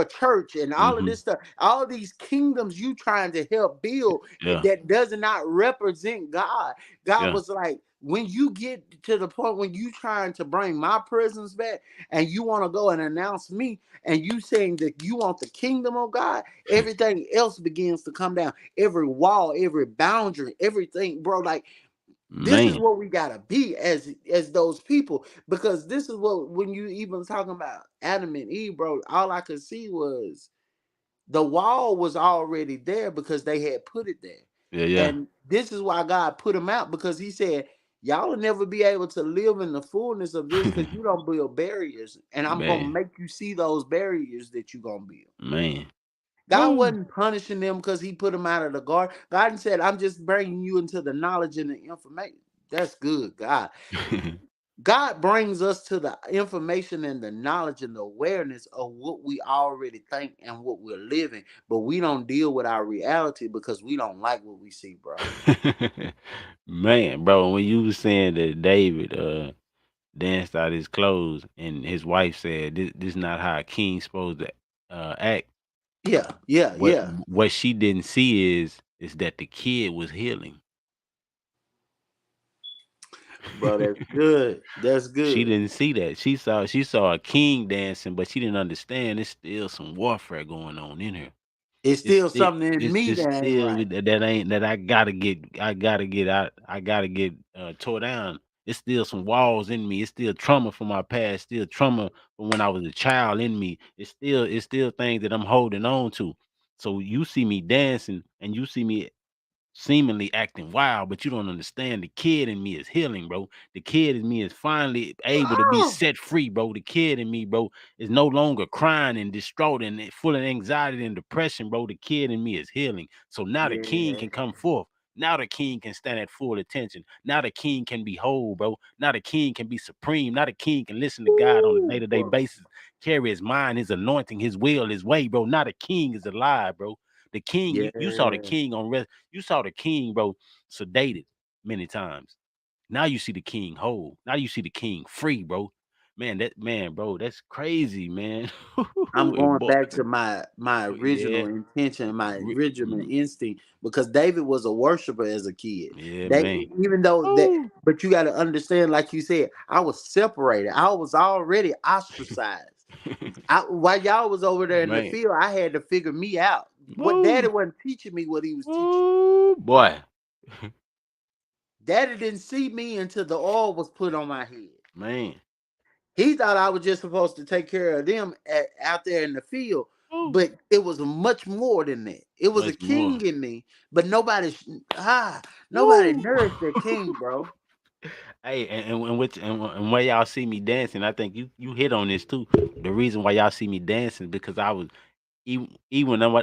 church and all of Mhm. this stuff, all of these kingdoms you trying to help build Yeah. that does not represent God. God Yeah. was like, when you get to the point when you trying to bring my presence back and you want to go and announce me and you saying that you want the kingdom of God, everything else begins to come down. Every wall, every boundary, everything, bro. Like this is Man. what we gotta be as those people, because this is what when you even talking about Adam and Eve, bro, all I could see was the wall was already there because they had put it there. Yeah. Yeah. And this is why God put them out, because he said, y'all will never be able to live in the fullness of this because you don't build barriers. And I'm going to Man. make you see those barriers that you're going to build. Man. God Woo. wasn't punishing them because he put them out of the garden. God said, I'm just bringing you into the knowledge and the information. That's good, God. God brings us to the information and the knowledge and the awareness of what we already think and what we're living, but we don't deal with our reality because we don't like what we see, bro. Man, bro, when you was saying that David danced out his clothes and his wife said this not how a king's supposed to act. Yeah, yeah, What yeah, what she didn't see is that the kid was healing. bro. That's good. That's She good. didn't see that. She saw a king dancing, but she didn't understand there's still some warfare going on in her. It's It's still still something in me it's that ain't still right. that ain't that I gotta get out. I gotta get tore down. It's still some walls in me. It's still trauma from my past. Still trauma from when I was a child in me. It's still things that I'm holding on to. So you see me dancing and you see me seemingly acting wild, but you don't understand the kid in me is healing, bro. The kid in me is finally able to be Oh, set free, bro. The kid in me, bro, is no longer crying and distraught and full of anxiety and depression, bro. The kid in me is healing. So now the king yeah. can come forth. Now the king can stand at full attention. Now the king can be whole, bro. Now the king can be supreme. Now the king can listen to God on a Ooh, day-to-day bro. basis, carry his mind, his anointing, his will, his way, bro. Now the king is alive, bro. The king, you saw the Yeah. king on rest. You saw the king, bro, sedated many times. Now you see the king whole. Now you see the king free, bro. Man, bro, that's crazy, man. I'm And going boy, back to my yeah, original intention, my re- original mm, instinct, because David was a worshiper as a kid. yeah, They man. even though that, Woo. but you got to understand, like you said, I was separated. I was already ostracized. While y'all was over there in the Man, field, I had to figure me out. What woo, Daddy wasn't teaching me what he was teaching me. woo, boy, Daddy didn't see me until the oil was put on my head. man, He thought I was just supposed to take care of them out there in the field, woo, but it was much more than that. It was a much more, king in me, but nobody woo. nourished that king, bro. Hey, and where y'all see me dancing, I think you hit on this too. The reason why y'all see me dancing because I was even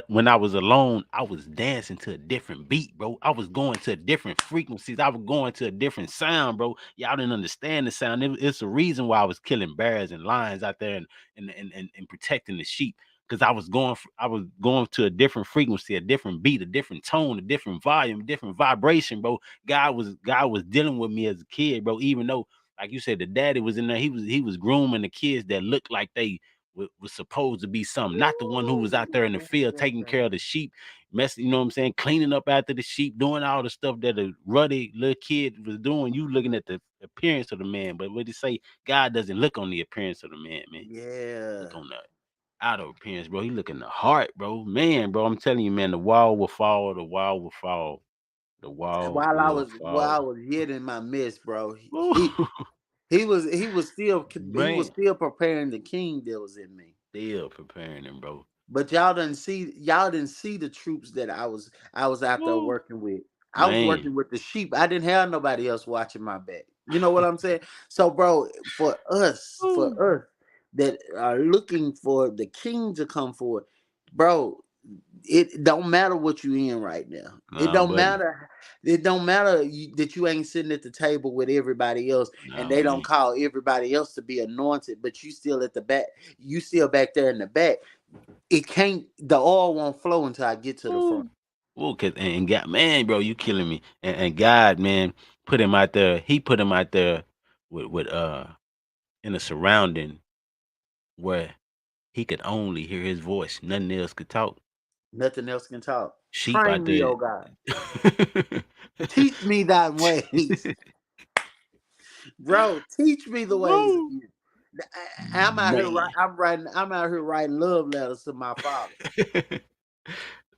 when I was alone, I was dancing to a different beat, bro. I was going to different frequencies. I was going to a different sound, bro. Y'all didn't understand the sound. It's a reason why I was killing bears and lions out there and protecting the sheep. Because I was going to a different frequency, a different beat, a different tone, a different volume, a different vibration, bro. God was dealing with me as a kid, bro. Even though, like you said, the daddy was in there, he was grooming the kids that looked like they was supposed to be something, not the one who was out there in the field taking care of the sheep, messing, you know what I'm saying, cleaning up after the sheep, doing all the stuff that a ruddy little kid was doing. You looking at the appearance of the man, but what they say, God doesn't look on the appearance of the man, man. Yeah. Look on the outer appearance, bro. He look in the heart, bro. Man, bro, I'm telling you, man, the wall will fall, the wall will fall, the wall will While I fall. was yet in my midst, bro, Ooh, he was man, still preparing the king that was in me. still preparing him, bro. But y'all didn't see the troops that I was out there Ooh, working with. I was man. working with the sheep. I didn't have nobody else watching my back. You know what I'm saying? So, bro, for Ooh. us that are looking for the king to come forward, bro, it don't matter what you in right now. It Nah, don't buddy. matter. It don't matter that you ain't sitting at the table with everybody else, and Nah, they don't man. call everybody else to be anointed, but you still at the back. You still back there in the back. It can't. The oil won't flow until I get to the front. Ooh. Ooh, 'cause and God, man, bro, you killing me. And God, man, put him out there. He put him out there with in a surrounding where he could only hear his voice. Nothing else could talk. Nothing else can talk. Sheep out Train me, there. oh God. Teach me thy ways, bro. Teach me the ways of Woo. you. I'm out here. Man. I'm out here writing love letters to my father.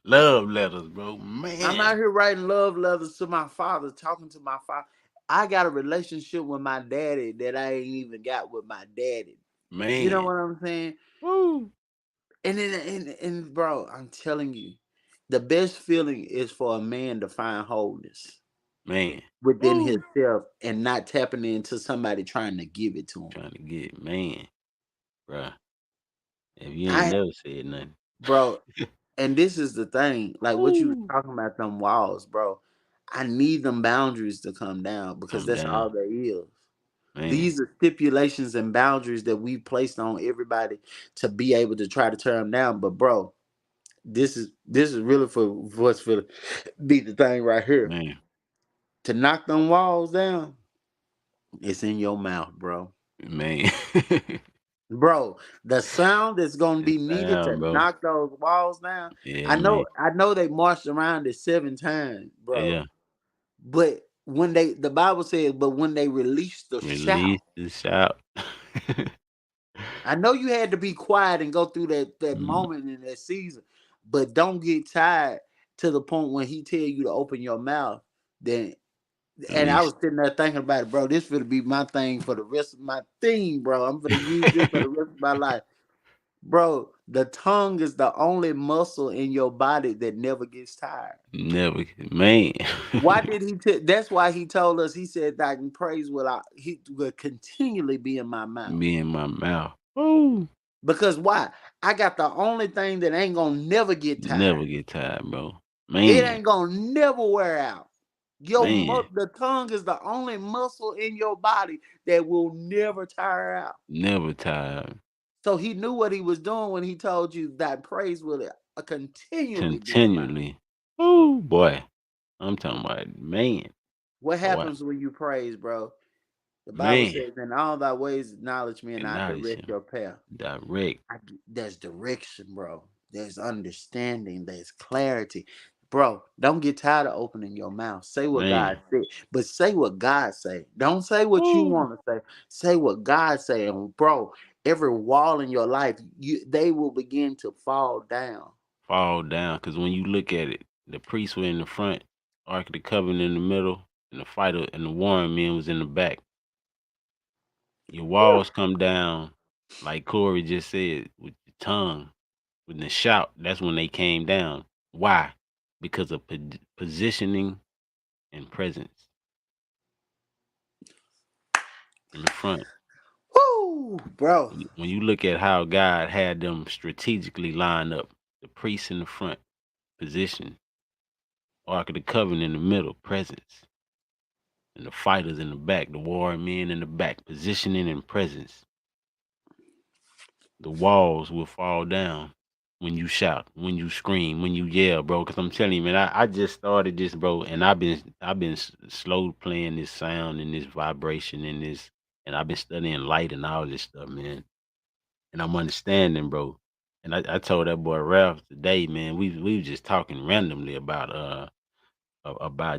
Love letters, bro. I'm Man. out here writing love letters to my father, talking to my father. I got a relationship with my daddy that I ain't even got with my daddy. You know Man. what I'm saying? Woo. And bro, I'm telling you, the best feeling is for a man to find wholeness Man. within Woo. himself and not tapping into somebody trying to give it to him. Trying to get man, bruh. If you ain't I, never said nothing. bro, and this is the thing, like what you was Woo. talking about, them walls, bro. I need them boundaries to come down because Come that's all down. there is. Man. These are stipulations and boundaries that we placed on everybody to be able to try to tear them down. But bro, this is really for what's for be the thing right here. Man. To knock them walls down, it's in your mouth, bro. Man. Bro, the sound that's gonna It's be needed to down, bro. knock those walls down. Yeah, man. I know they marched around it 7 times, bro. Yeah. But when the Bible says, but when they released the shout, Release the shout. I know you had to be quiet and go through that Mm, moment in that season, but don't get tired to the point when he tell you to open your mouth. Then, and I release. was sitting there thinking about it, bro. This gonna be my thing for the rest of my thing, bro. I'm gonna use this for the rest of my life, bro. The tongue is the only muscle in your body that never gets tired. Never, man. Why did he? That's why he told us. He said, "I can praise will he will continually be in my mouth." Be in my mouth. Ooh. Because why? I got the only thing that ain't gonna never get Never tired. get tired, bro. It Man. ain't gonna never wear out. Man. The tongue is the only muscle in your body that will never tire out. Never tired. So he knew what he was doing when he told you that praise will continually be in my. Continually. Oh boy. I'm talking about man. What Boy. happens when you praise, bro? The Bible Man. says, "In all thy ways acknowledge me, and I Acknowledge direct him. your path." Direct. There's direction, bro. There's understanding. There's clarity, bro. Don't get tired of opening your mouth. Say what God Man. said, but say what God say. Don't say what you Ooh. want to say. Say what God say, and bro, every wall in your life, they will begin to fall down. Fall down. Cause when you look at it, the priests were in the front, Ark of the Covenant in the middle, and the fighter and the warring men was in the back. Your Whew. walls come down, like Corey just said, with the tongue, with the shout. That's when they came down. Why? Because of positioning and presence in the front. Woo, bro. When you look at how God had them strategically lined up, The priest in the front, position. Ark of the Covenant in the middle, presence. And the fighters in the back, the warring men in the back, positioning and presence. The walls will fall down when you shout, when you scream, when you yell, bro. Cause I'm telling you, man, I just started this, bro, and I've been slow playing this sound and this vibration and this, and I've been studying light and all this stuff, man. And I'm understanding, bro. And I told that boy Ralph today, man, we was just talking randomly about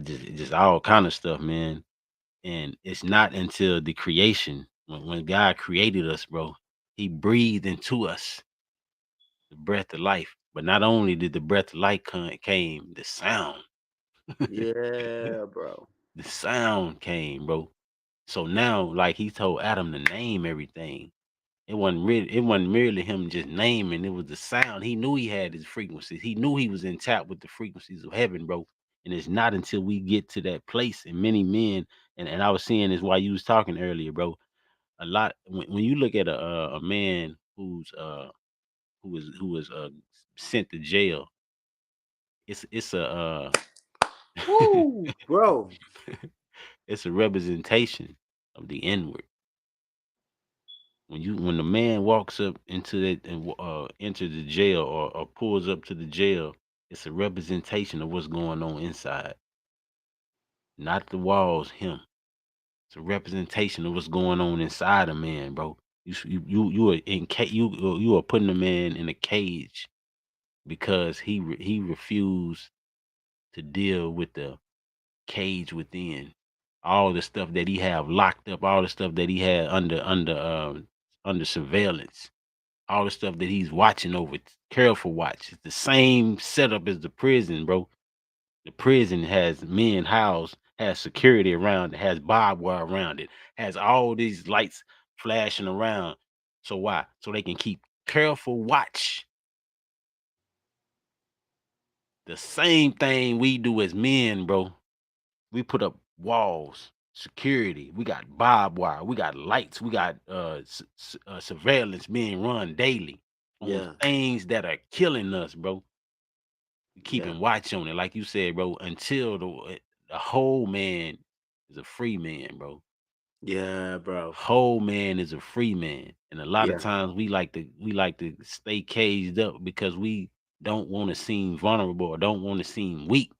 just all kind of stuff, man. And it's not until the creation, when God created us, bro, he breathed into us the breath of life. But not only did the breath of life came, the sound. Yeah, bro. The sound came, bro. So now, like he told Adam to name everything. It wasn't merely him just naming, it was the sound. He knew he had his frequencies. He knew he was in tap with the frequencies of heaven, bro. And it's not until we get to that place, and many men, and I was seeing this while you was talking earlier, bro. A lot when you look at a man who was sent to jail, it's Woo, bro. it's a representation of the inward. When the man walks up into that and enters the jail, or pulls up to the jail, it's a representation of what's going on inside, not the walls. Him. It's a representation of what's going on inside a man, bro. You are you are putting a man in a cage because he refused to deal with the cage within, all the stuff that he have locked up, all the stuff that he had under surveillance, all the stuff that he's watching over, careful watch. It's the same setup as the prison, bro. The prison has men housed, has security around it, has barbed wire around it, has all these lights flashing around. So why? So they can keep careful watch. The same thing we do as men, bro. We put up walls, security. We got barbed wire. We got lights. We got surveillance being run daily on Yeah, things that are killing us, bro. We yeah, keeping watch on it, like you said, bro. Until the whole man is a free man, bro. yeah, bro. Whole man is a free man, and a lot of Yeah, times we like to stay caged up because we don't want to seem vulnerable or don't want to seem weak.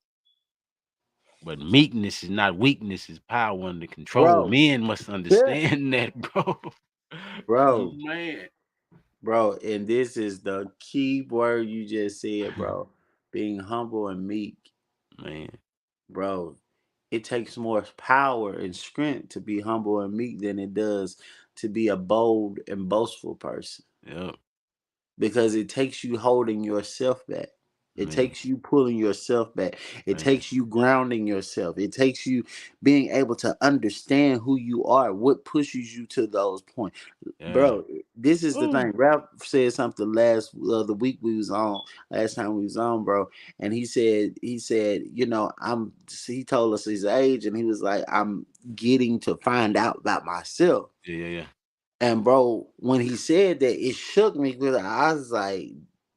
But meekness is not weakness, is power under control. bro. Men must Yeah, understand that, bro. bro, Man. bro. And this is the key word you just said, bro. Being humble and meek, Man. bro. It takes more power and strength to be humble and meek than it does to be a bold and boastful person. Yep. Because it takes you holding yourself back. It Man. takes you pulling yourself back. It Man. takes you grounding yourself. It takes you being able to understand who you are, what pushes you to those points. Yeah. Bro, this is the Ooh. thing. Ralph said something the week we was on, last time we was on, bro. And he said, he told us his age, and he was like, I'm getting to find out about myself. Yeah, yeah, yeah. And bro, when he said that, it shook me because I was like,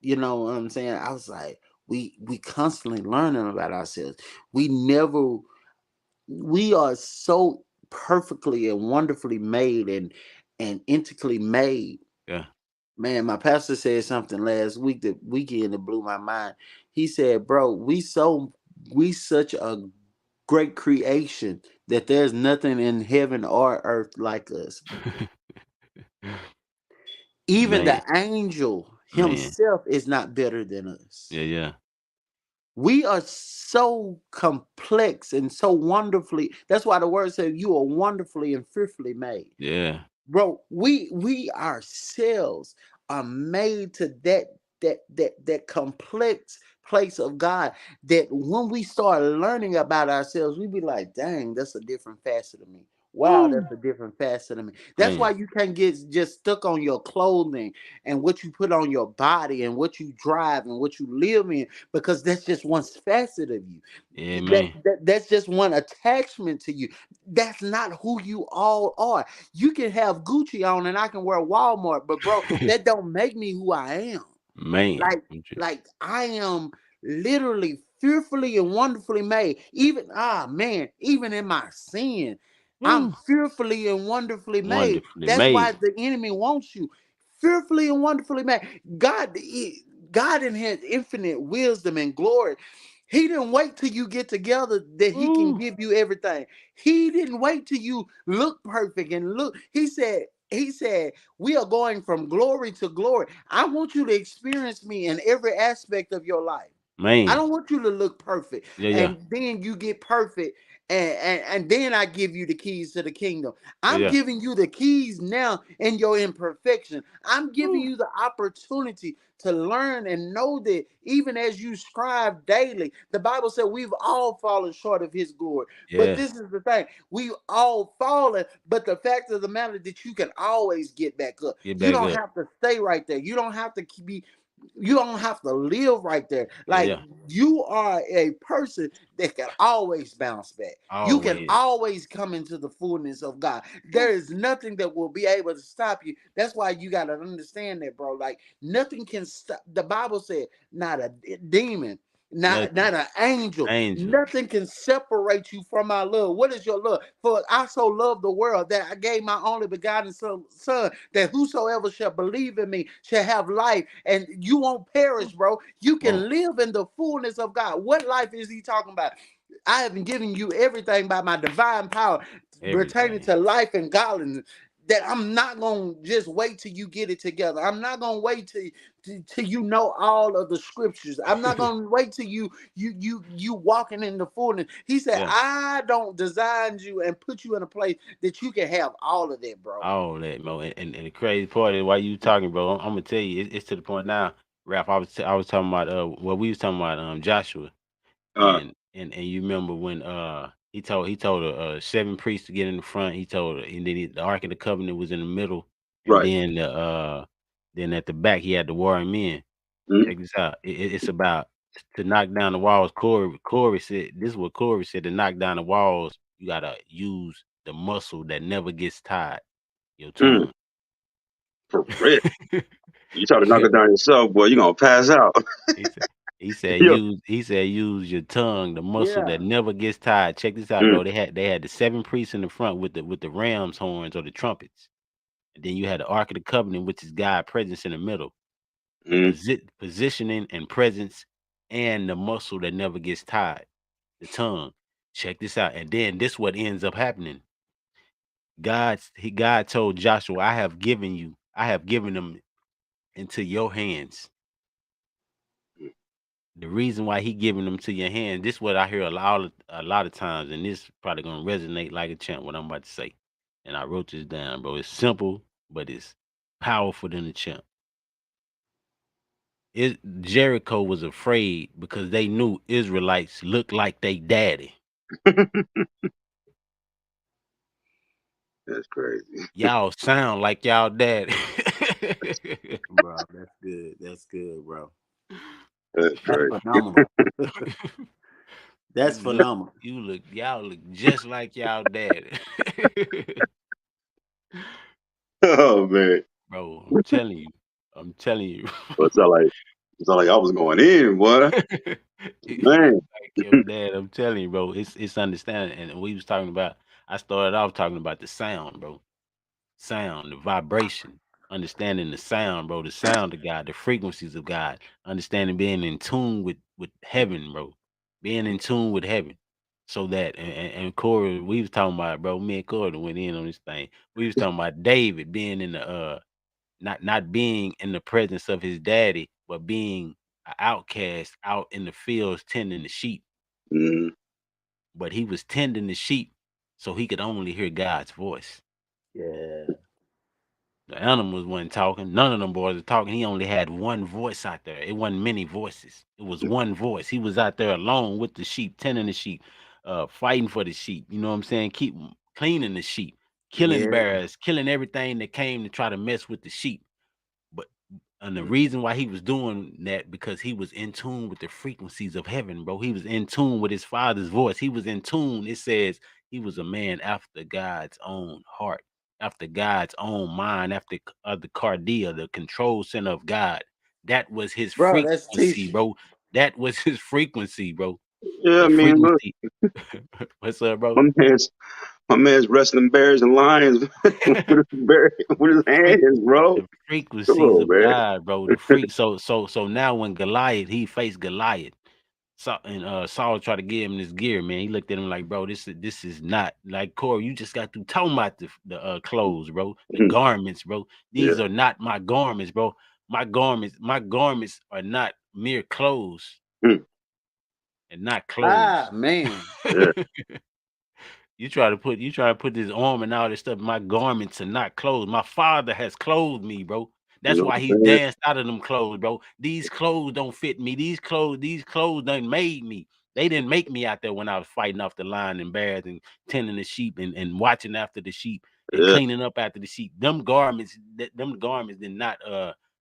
you know what I'm saying? I was like, we constantly learning about ourselves. We never we are so perfectly and wonderfully made and intricately made. Yeah. Man, my pastor said something last week, the weekend, that blew my mind. He said, bro, we such a great creation that there's nothing in heaven or earth like us. Even Man. the angel Man. himself is not better than us. Yeah, yeah. We are so complex and so wonderfully. That's why the word says you are wonderfully and fearfully made. Yeah. Bro, we ourselves are made to that complex place of God, that when we start learning about ourselves, we be like, dang, that's a different facet of me. Wow, Ooh. that's a different facet of me. That's Man. why you can't get just stuck on your clothing and what you put on your body and what you drive and what you live in, because that's just one facet of you. Yeah, man. That's just one attachment to you. That's not who you all are. You can have Gucci on and I can wear Walmart, but bro, that don't make me who I am. Man. Like I am literally fearfully and wonderfully made. Even man, even in my sin, I'm Woo. fearfully and wonderfully made. Wonderfully That's why made. the enemy wants you fearfully and wonderfully made. God in his infinite wisdom and glory, he didn't wait till you get together that he can Woo. give you everything. He didn't wait till you look perfect and look. He said, we are going from glory to glory. I want you to experience me in every aspect of your life. I Man. don't want you to look perfect. Yeah, yeah. And then you get perfect. And then I give you the keys to the kingdom. Yeah, I'm yeah. giving you the keys now in your imperfection. I'm giving Woo. you the opportunity to learn and know that even as you strive daily, the Bible said we've all fallen short of his glory. But Yeah. this is the thing, we all fallen, but the fact of the matter that you can always get back up. Get You back don't up. have to stay right there. You don't have to live right there. Yeah, Like yeah. you are a person that can always bounce back. You can Always. always come into the fullness of God. There Woo. is nothing that will be able to stop you. That's why you got to understand that, bro. Like nothing can stop. The Bible said, not a demon, not Nothing. an angel. Angel. Nothing can separate you from my love. What is your love? For I so love the world that I gave my only begotten son, that whosoever shall believe in me shall have life, and you won't perish, bro. You Whoa. can live in the fullness of God. What life is he talking about? I have been giving you everything by my divine power pertaining Everything. to life and godliness. That I'm not gonna just wait till you get it together. I'm not gonna wait till you know all of the scriptures. I'm not gonna wait till you walking in the fullness. He said, Yeah. I don't design you and put you in a place that you can have all of that, bro. All that, bro. And the crazy part is why you talking, bro. I'm gonna tell you, it's to the point now, Ralph. I was talking about well, we was talking about Joshua, Uh, and you remember when he told seven priests to get in the front. He told and then the Ark of the Covenant was in the middle, and right. then at the back he had the warring men. Mm, Check this out. It's about to knock down the walls. Corey said this is what Corey said. To knock down the walls, you gotta use the muscle that never gets tired. Your mm, tongue. for real. You try to knock Yeah. it down yourself, boy, you're gonna pass out. He said he said Yeah. use your tongue, the muscle Yeah. that never gets tired. Check this out, Mm, bro. They had the seven priests in the front with the ram's horns or the trumpets. And then you had the Ark of the Covenant, which is God presence in the middle. The mm, positioning and presence and the muscle that never gets tired. The tongue. Check this out. And then this what ends up happening. God told Joshua, I have given them into your hands. mm. The reason why he giving them to your hand, this what I hear a lot of times, and this probably gonna resonate like a champ. What I'm about to say, and I wrote this down, bro. It's simple, but it's powerful than a champ. Jericho was afraid because they knew Israelites looked like they daddy. That's crazy. Y'all sound like y'all daddy, bro. That's good. That's good, bro. That's That's crazy. phenomenal. That's You look, phenomenal. y'all look just like y'all daddy. Oh man. Bro, I'm telling you. But it's not like I was going in, boy. You look Man. like your dad. I'm telling you, bro. It's understanding. And we was talking about. I started off talking about the sound, bro. Sound, the vibration, understanding the sound, bro. The sound of God, the frequencies of God, understanding being in tune with heaven, bro. Being in tune with heaven. So that and Corey, we was talking about, bro. Me and Corey went in on this thing. We was talking about David being in the not being in the presence of his daddy, but being an outcast out in the fields tending the sheep. Mm, But he was tending the sheep, so he could only hear God's voice. Yeah. The animals wasn't talking. None of them boys were talking. He only had one voice out there. It wasn't many voices. It was one voice. He was out there alone with the sheep, tending the sheep, fighting for the sheep. You know what I'm saying? Keep cleaning the sheep, killing Yeah. bears, killing everything that came to try to mess with the sheep. But and the mm, reason why he was doing that because he was in tune with the frequencies of heaven, bro. He was in tune with his father's voice. He was in tune. It says he was a man after God's own heart, after God's own mind, after the cardia, the control center of God. That was his Bro, that's frequency, teaching. bro. That was his frequency, bro. Yeah, I The mean, look, frequency. What's up, bro? my man's my man's wrestling bears and lions with his Freak, hands, bro. the Come frequencies on, of man. God, bro. The freak. So now when Goliath he faced Goliath, Saul tried to give him this gear, man. He looked at him like, bro, this is not like Corey. You just got to talking about the clothes, bro. The Mhm. garments, bro. Yeah. These are not my garments, bro. My garments are not mere clothes Mm. and not Ah, clothes. man. Yeah. You try to put this arm and all this stuff. My garments are not clothes. My father has clothed me, bro. You That's know why what he I'm saying? danced out of them clothes, bro. These clothes don't fit me. These clothes done made me. They didn't make me out there when I was fighting off the line and bears and tending the sheep and watching after the sheep and Yeah. cleaning up after the sheep. Them garments did not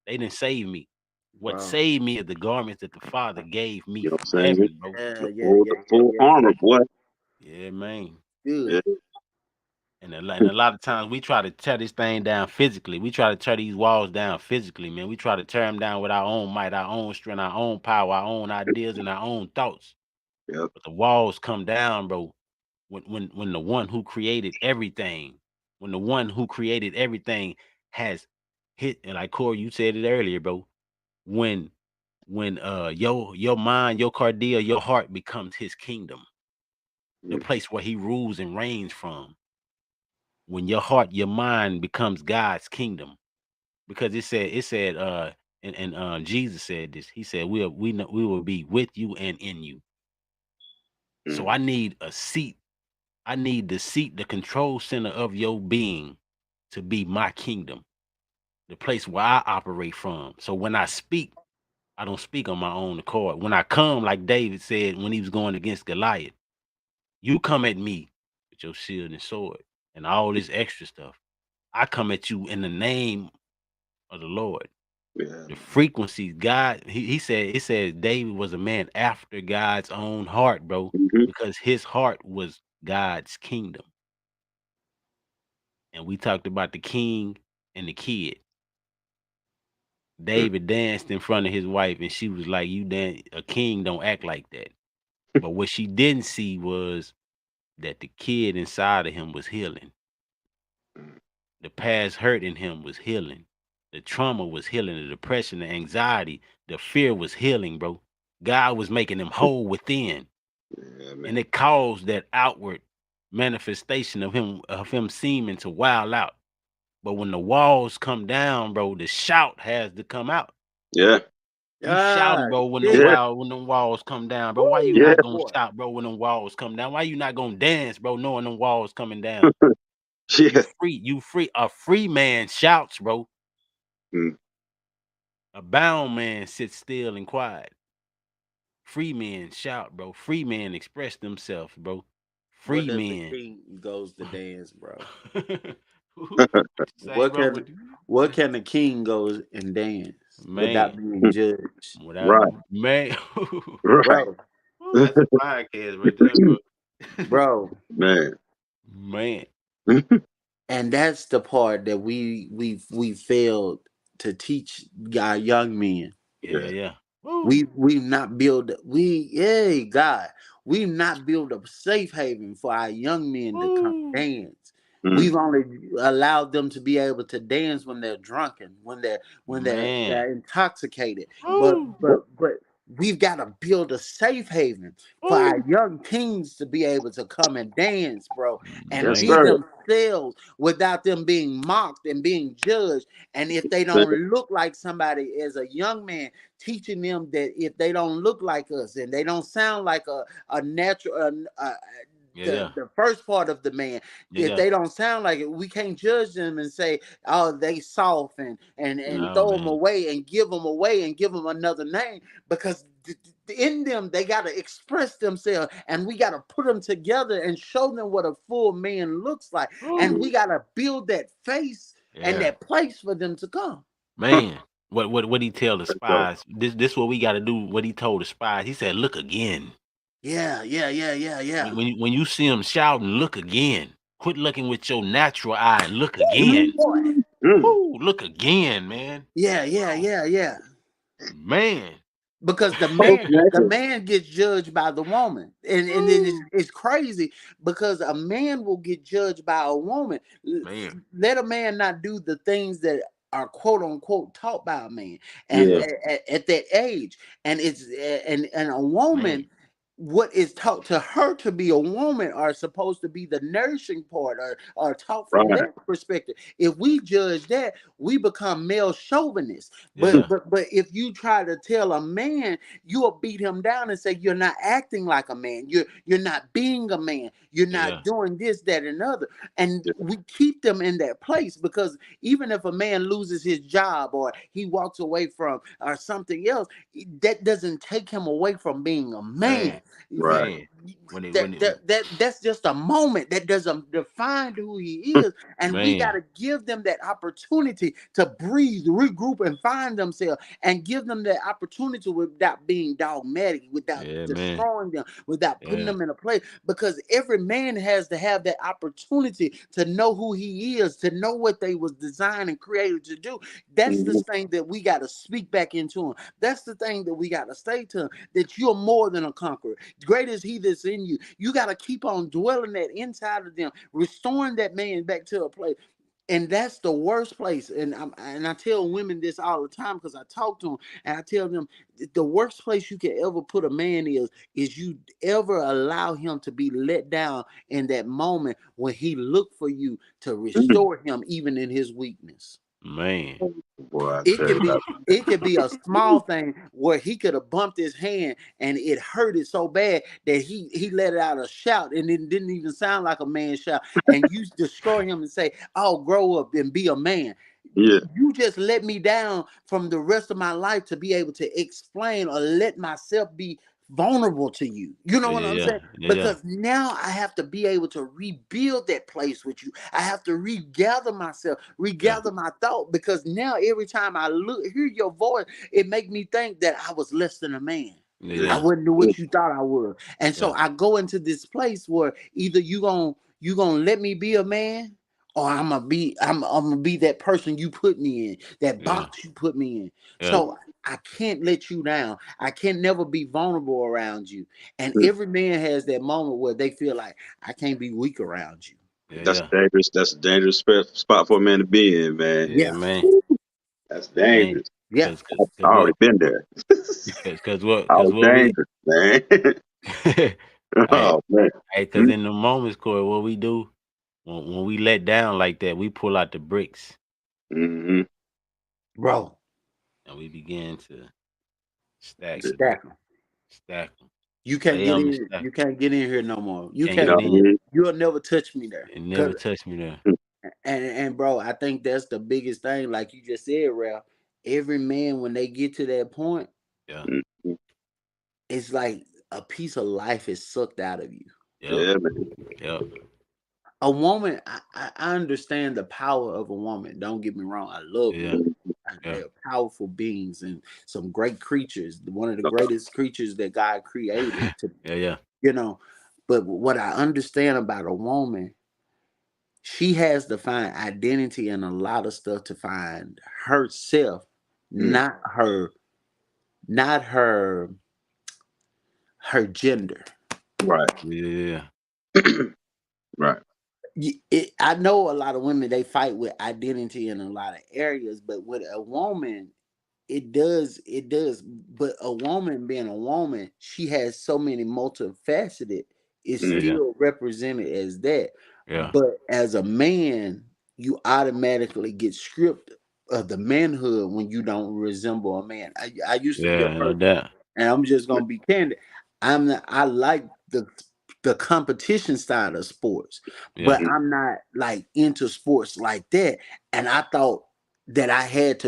they didn't save me. What Bro. saved me is the garments that the Father gave me You know from what I'm saying? heaven, bro. Yeah, The yeah, full, yeah, the yeah, full yeah, yeah. armor, boy. Yeah, man. Yeah. Good. And a lot of times we try to tear this thing down physically. We try to tear these walls down physically, man. We try to tear them down with our own might, our own strength, our own power, our own ideas, and our own thoughts. Yep. But the walls come down, bro, when the one who created everything, when the one who created everything has hit, and like Corey, you said it earlier, bro. When your mind, your cardia, your heart becomes his kingdom, the Mm. place where he rules and reigns from. When your heart, your mind becomes God's kingdom, because it said and Jesus said this. He said we will be with you and in you. So Mm. I need a seat. I need the seat, the control center of your being to be my kingdom, the place where I operate from. So when I speak, I don't speak on my own accord. When I come, like David said when he was going against Goliath, you come at me with your shield and sword and all this extra stuff. I come at you in the name of the Lord. Yeah. The frequencies, God, he said, it said David was a man after God's own heart, bro, Mm-hmm. because his heart was God's kingdom. And we talked about the king and the kid. Mm. David danced in front of his wife, and she was like, "You dance, a king don't act like that." But what she didn't see was that the kid inside of him was healing. Mm. The past hurt in him was healing. The trauma was healing. The depression, the anxiety, the fear was healing, bro. God was making him whole within. Yeah, And man. it caused that outward manifestation of him seeming to wild out. But when the walls come down, bro, the shout has to come out. Yeah. You Ah, shouting, bro, when them shit. Yeah. wild when them walls come down, bro. Why you Woo, Yeah. not gonna boy. shout, bro, when them walls come down? Why you not gonna dance, bro, knowing them walls coming down? You Yeah. free, you free. A free man shouts, bro. Mm. A bound man sits still and quiet. Free men shout, bro. Free men express themselves, bro. What Free does the men. king goes to dance, bro? What you say, What bro? can what can the king goes and dance without Man, being judged? without Right. man, Right. Bro, Ooh, that's a podcast right there, bro. bro. Man. Man, And that's the part that we failed to teach our young men. yeah, Yeah. yeah. Woo, We not build we hey God, we not build a safe haven for our young men to come woo. dance. Mm. We've only allowed them to be able to dance when they're drunken, when Man, they're intoxicated. But woo, but but we've got to build a safe haven for our woo. young teens to be able to come and dance, bro, and Yes, be Man, sir. themselves without them being mocked and being judged. And if they Man. don't look like somebody as a young man, teaching them that if they don't look like us and they don't sound like a natural yeah, yeah, the first part of the man, yeah, if yeah. they don't sound like it, we can't judge them and say, oh, they soft and No, throw them man. away and give them away and give them another name, because in them they got to express themselves, and we got to put them together and show them what a full man looks like, and Woo. we got to build that face and Yeah, that place for them to come. man. What he tell the Let's go. spies? This what we got to do. What he told the spies. He said, "Look again. Yeah, yeah, yeah, yeah, yeah. When you see him shouting, look again. Quit looking with your natural eye and look Woo, again. boy. Mm. Woo, look again, man. Yeah, yeah, yeah, yeah. Man. because the Okay. man gets judged by the woman, and then Woo. it's crazy because a man will get judged by a woman. Man. Let a man not do the things that are quote unquote taught by a man, and Yeah. at that age, and it's and a Man. woman, what is taught to her to be a woman are supposed to be the nourishing part, or taught from Right. that perspective. If we judge that, we become male chauvinists. Yeah. But if you try to tell a man, you'll beat him down and say you're not acting like a man. You're not being a man. You're Yeah. not doing this, that, and other. And Yeah. we keep them in that place because even if a man loses his job or he walks away from or something else, that doesn't take him away from being a man. Man. Right. Man. When it That's just a moment that doesn't define who he is, and we got man. to give them that opportunity to breathe, regroup, and find themselves, and give them that opportunity without being dogmatic, without Yeah, man. destroying them, without putting Yeah. them in a place. Because every man has to have that opportunity to know who he is, to know what they was designed and created to do. That's the Hmm. thing that we got to speak back into him. That's the thing that we got to say to him, that you're more than a conqueror. Great is he that's in you. You got to keep on dwelling that inside of them, restoring that man back to a place. And that's the worst place. And I tell women this all the time because I talk to them, and I tell them the worst place you can ever put a man is you ever allow him to be let down in that moment when he looked for you to restore him even in his weakness. Man. Boy, I It tell could you. be it could be a small thing where he could have bumped his hand and it hurt it so bad that he let out a shout and it didn't even sound like a man shout, and you destroy him and say, "I'll grow up and be a man." Yeah. You just let me down from the rest of my life to be able to explain or let myself be vulnerable to you. You know Yeah, what I'm yeah, saying? yeah, yeah, Because now I have to be able to rebuild that place with you. I have to regather myself, yeah, regather my thought, because now every time I hear your voice, it make me think that I was less than a man. yeah, I yeah, wouldn't do Yeah. what you thought I would. And so yeah, I go into this place where either you gonna let me be a man, or I'm gonna be that person you put me in, that yeah, box you put me in. yeah, So I can't let you down. I can never be vulnerable around you. And Mm. every man has that moment where they feel like I can't be weak around you. yeah, That's yeah, dangerous. That's a dangerous spot for a man to be in, man. yeah, Yeah, man, That's man. dangerous. yeah, I Cause already what? been there. Cause Oh, what we. dangerous, man. Hey, Oh man. hey, cause Mm. in the moments, Corey, what we do when we let down like that, we pull out the bricks Mm-hmm. bro. and we begin to stack the bricks, Stack 'em. stack them, You can't lay get on the in. stack. You can't get in here no more. You Can't You know get can't. what I in mean? You'll never touch me there. and never Cause touch me there. and bro, I think that's the biggest thing. Like you just said, Ralph. Every man when they get to that point, Yeah, Mm-hmm. it's like a piece of life is sucked out of you. yep, Yeah, man. yep, A woman, I understand the power of a woman. Don't get me wrong. I love yeah, women. Mm-hmm. yeah, They're powerful beings and some great creatures. One of the greatest creatures that God created. To yeah, yeah, you know, but what I understand about a woman, she has to find identity in a lot of stuff to find herself, Mm. not not her gender. Right. yeah, Right. I know a lot of women, they fight with identity in a lot of areas, but with a woman, it does. But a woman being a woman, she has so many multifaceted, it's yeah, Mm. yeah, still represented as that. yeah, But as a man, you automatically get stripped of the manhood when you don't resemble a man. I used to be a yeah, no person, doubt. and I'm just gonna be candid. I like the competition side of sports, Yeah, but I'm not like into sports like that. And I thought that had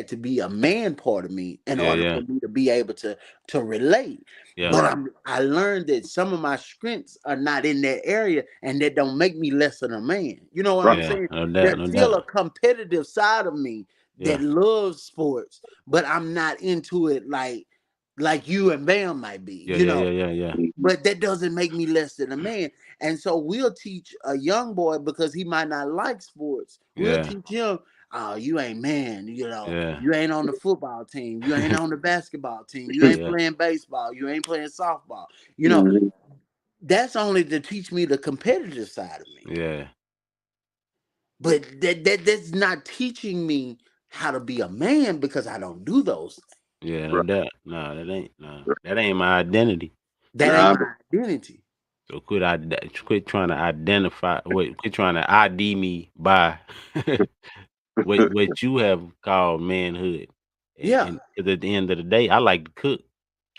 to be a man part of me in yeah, order yeah, for me to be able to relate. yeah, But Right. I learned that some of my strengths are not in that area, and that don't make me less than a man. You know what Right. I'm yeah, saying? no doubt, There's no still doubt. a competitive side of me that Yeah, loves sports, but I'm not into it like you and Bam might be, yeah, yeah, yeah, yeah, yeah, Mm-hmm. but that doesn't make me less than a man. And so we'll teach a young boy, because he might not like sports. We'll yeah, teach him. oh, you ain't man, Yeah. you ain't on the football team, you ain't on the basketball team, you ain't Yeah. playing baseball, you ain't playing softball. Mhm. That's only to teach me the competitive side of me. Yeah. But that's not teaching me how to be a man because I don't do those things. Yeah, no Right. doubt. Nah, that ain't nah. That ain't my identity. That ain't Nah, my identity. So quit trying to identify quit trying to ID me by what you have called manhood. Yeah, And 'cause at the end of the day, I like to cook.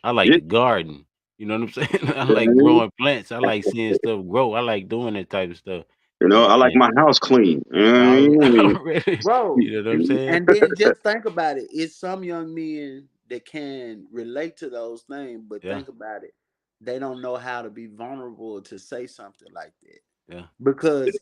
I like yeah, to garden. You know what I'm saying? I like yeah. growing plants. I like seeing stuff grow. I like doing that type of stuff. I like And my house clean. already, bro. you know what I'm saying? And then just think about it. It's some young men that can relate to those things, but Yeah, think about it. They don't know how to be vulnerable to say something like that. yeah. Because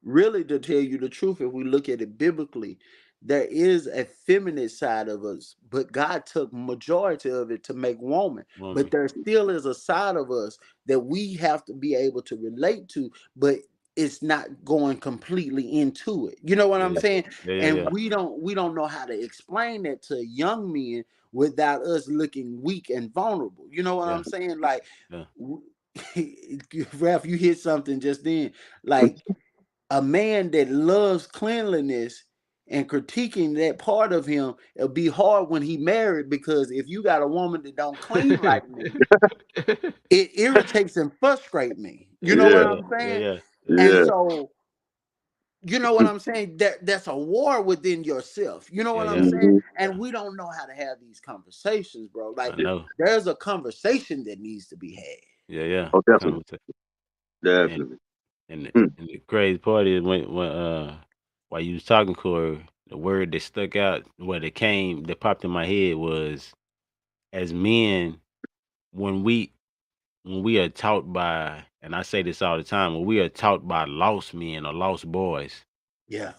really, to tell you the truth, if we look at it biblically, there is a feminine side of us, but God took majority of it to make woman. But Woman. there still is a side of us that we have to be able to relate to, but it's not going completely into it. You know what Yeah, I'm yeah. saying? Yeah, yeah, And yeah. we don't know how to explain that to young men without us looking weak and vulnerable. You know what Yeah, I'm saying? Like, yeah. Ralph, you hit something just then. Like, a man that loves cleanliness and critiquing that part of him, it'll be hard when he married, because if you got a woman that don't clean like me, it irritates and frustrates me. You know what Yeah, Yeah, I'm yeah, saying? yeah. And yeah, so, you know what I'm saying? That's a war within yourself. You know Yeah, what I'm yeah. saying? hmm, And we don't know how to have these conversations, bro. I Like, know. there's a conversation that needs to be had. Yeah, yeah. oh, definitely, Conversation. And definitely. and the, Hmm. and the crazy part is when while you was talking, Corey, the word that stuck out, what it came that popped in my head was as men when we when we are taught by, and I say this all the time, when we are taught by lost men or lost boys, Yeah,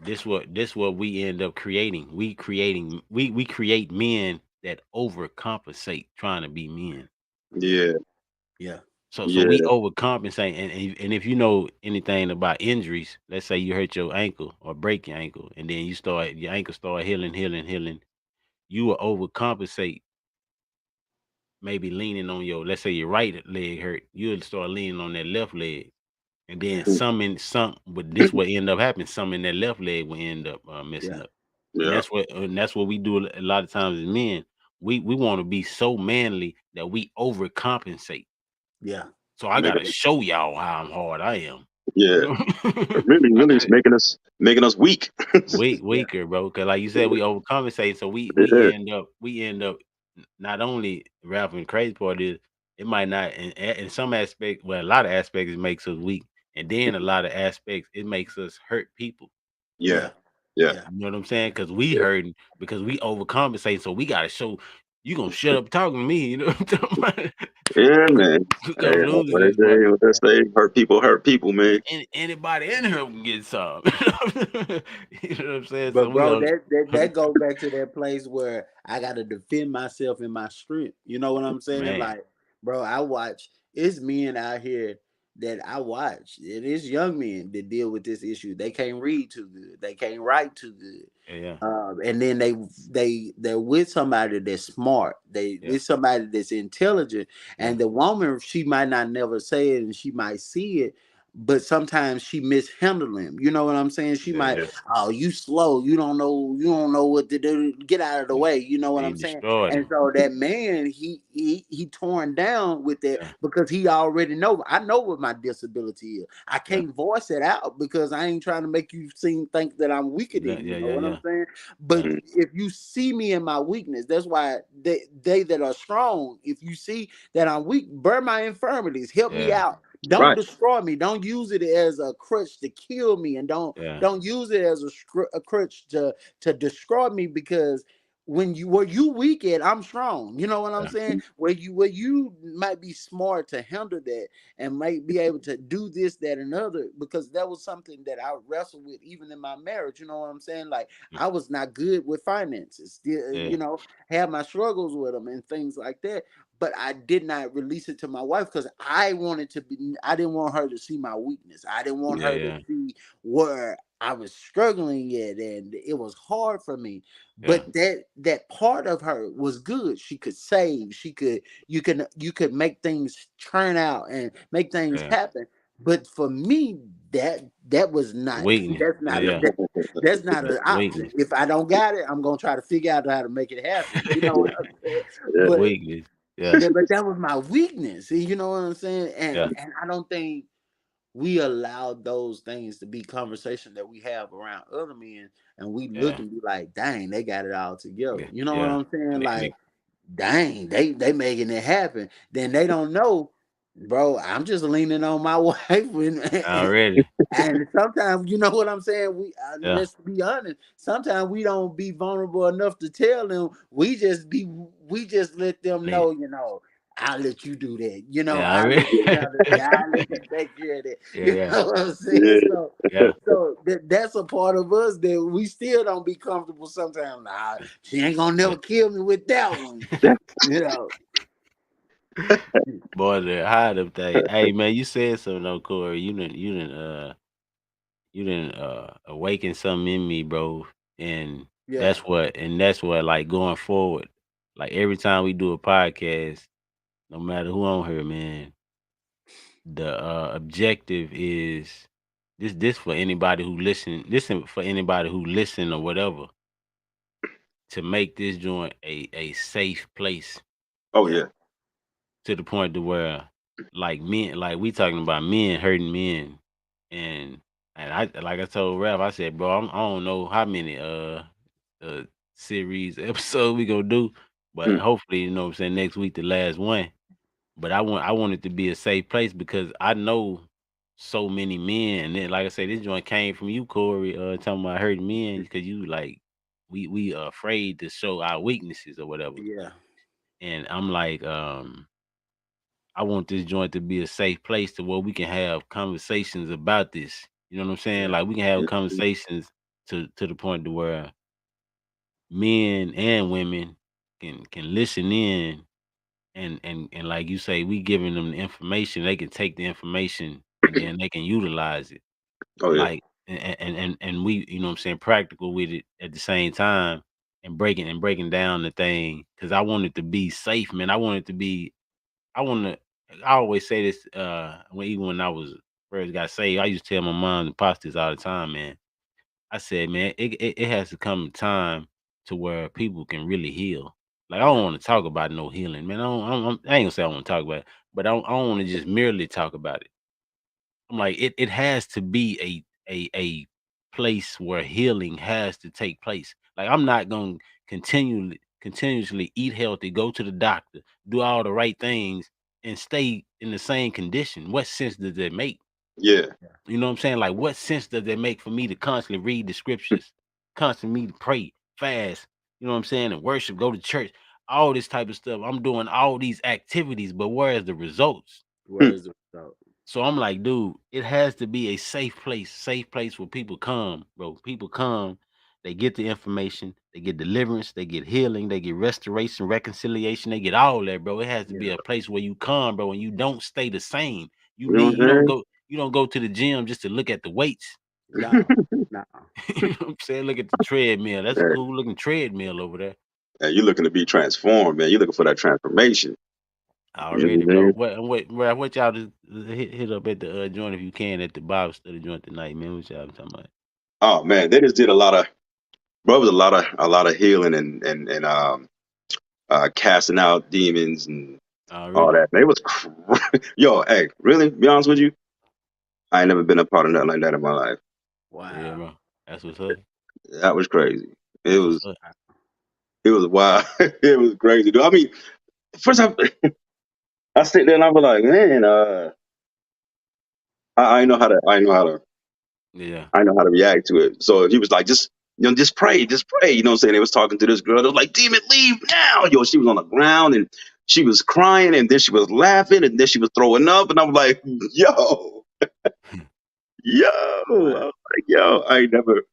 this what we end up creating. We create men that overcompensate trying to be men. Yeah, yeah, So we yeah, overcompensate, and if you know anything about injuries, let's say you hurt your ankle or break your ankle, and then your ankle start healing, you will overcompensate, maybe leaning on your, let's say your right leg hurt, you'll start leaning on that left leg, and then yeah, but this will end up happening. Some in that left leg will end up messing yeah, up, yeah. and that's what we do a lot of times as men. We want to be so manly that we overcompensate. yeah, So I Make gotta it, show y'all how hard I am. You yeah. know, Really, I really, it's got making us weak. yeah, weaker, bro. Because like you said, we overcompensate. So Yeah, we end up not only Ralph, and crazy part is it might not in some aspects, well, a lot of aspects it makes us weak, and then a lot of aspects it makes us hurt people. yeah, yeah, yeah, yeah. You know what I'm saying? Because we yeah, hurting because we overcompensate. So we gotta show you gonna shut up talking to me. You know what I'm talking about? yeah, We man. we Hey, gonna lose what this, but they say, hurt people, man. anybody in here can get some. You know what I'm saying? So But we bro, gonna that goes back to that place where I gotta defend myself in my strength. You know what I'm saying? man, Like, bro, I watch it's men out here that I watch. It is young men that deal with this issue. They can't read too good. They can't write too good. yeah, yeah, And then they're with somebody that's smart. They yeah, with somebody that's intelligent. yeah, And the woman, she might not never say it, and she might see it, but sometimes she mishandle him. You know what I'm saying? She yeah, might, yeah, oh, you slow. You don't know what to do. Get out of the yeah. way. You know what He I'm saying? destroyed And him. so that man, he torn down with that Yeah, because he already know. I know what my disability is. I yeah, can't voice it out because I ain't trying to make you think that I'm weaker than you. yeah, You know yeah, what I'm yeah, saying? But yeah, Mm, if you see me in my weakness, that's why they that are strong, if you see that I'm weak, bear my infirmities, help me yeah, out. Don't right. destroy me. Don't use it as a crutch to kill me, and don't yeah, don't use it as a crutch to destroy me, because when you where you weak at, I'm strong. You know what I'm yeah, saying? Where you might be smart to handle that and might be able to do this, that, and other, because that was something that I wrestled with even in my marriage. You know what I'm saying? Like, mm, I was not good with finances. yeah, Had my struggles with them and things like that. But I did not release it to my wife because I wanted to be. I didn't want her to see my weakness. I didn't want yeah, her to yeah, see where I was struggling at, and it was hard for me. Yeah. But that part of her was good. She could save. She could you could make things turn out and make things Yeah. happen. But for me, that was not Weakness. that's Yeah. not Yeah. that's not That's an option. weakness. If I don't got it, I'm gonna try to figure out how to make it happen. You know what I'm saying? Yeah. But Weakness. Yeah. but that was my weakness. You know what I'm saying? Yeah. And I don't think we allow those things to be conversation that we have around other men, and we look Yeah. and be like, dang, they got it all together. Yeah. You know what Yeah. I'm saying? And Like, dang, they making it happen. Then they don't know, bro. I'm just leaning on my wife, already. and sometimes you know what I'm saying. Yeah. Let's be honest. Sometimes we don't be vulnerable enough to tell them. We just let them Late. know. I'll let you do that. Yeah. I'll let Already. you handle that. I'll let you take care of that. Yeah. You Yeah. know what I'm saying? Yeah. Yeah. That's a part of us that we still don't be comfortable sometimes. Nah, she ain't gonna Yeah. never kill me with that one. You know. Boy, the hide them thing. Hey man, you said something though, Corey. You didn't awaken something in me, bro. And Yeah. that's what like going forward. Like every time we do a podcast, no matter who on here, man, the objective is this for anybody who listen for anybody who listen or whatever, to make this joint a safe place, Oh Yeah. yeah. to the point to where like men, like we talking about men hurting men. And I, like I told Ralph, I said, bro, I don't know how many uh series episode we gonna do, but Mm. hopefully, you know what I'm saying, next week the last one. But I want it to be a safe place because I know so many men. And then, like I said, this joint came from you, Corey, talking about hurting men, because you like we are afraid to show our weaknesses or whatever. Yeah. And I'm like, I want this joint to be a safe place to where we can have conversations about this. You know what I'm saying? Yeah. Like we can have Yeah. conversations to the point to where men and women can listen in, and like you say, we giving them the information, they can take the information and then they can utilize it. Oh yeah. Like and we, you know what I'm saying, practical with it at the same time, and breaking down the thing, because I want it to be safe, man. I want it to be I wanna I always say this, even when I was first got saved, I used to tell my mom and pops this all the time, man. I said, man, it has to come a time to where people can really heal. Like I don't Yeah. want to talk about no healing, man. I ain't gonna say I want to talk about it, but I don't want to just merely talk about it. I'm like, it has to be a place where healing has to take place. Like I'm not gonna continuously eat healthy, go to the doctor, do all the right things, and stay in the same condition. What sense does that make? Yeah. You know what I'm saying? Like, what sense does it make for me to constantly read the scriptures, constantly to pray, fast, you know what I'm saying, and worship, go to church, all this type of stuff? I'm doing all these activities, but where is the results? Hmm. Where's the result? So I'm like, dude, it has to be a safe place where people come, bro. People come, they get the information, they get deliverance, they get healing, they get restoration, reconciliation, they get all that, bro. It has to be Yeah. a place where you come, bro, and you don't stay the same. You know what I'm You don't go to the gym just to look at the weights. No. No. You know what I'm saying? Look at the treadmill. That's a saying? cool looking treadmill over there. And you're looking to be transformed, man. You're looking for that transformation. You know Already, what I'm bro. saying? What y'all just hit up at the joint if you can, at the Bible study joint tonight, man. What y'all talking about? Oh man, they just did a lot of, bro. It was a lot of healing and casting out demons and all Already. that. Man, it was yo, hey, really? Be honest with you, I ain't never been a part of nothing like that in my life. Yeah, Wow. bro. That's what's up. That was crazy. It That's what's was up. it was wild. It was crazy, dude. I mean, first I sit there and I was like, man, I know how to Yeah. I know how to react to it. So he was like, just pray, just pray. You know what I'm saying? They was talking to this girl. They was like, demon, leave now. Yo, she was on the ground and she was crying and then she was laughing and then she was throwing up. And I'm like, yo. I Wow. was like, yo, I never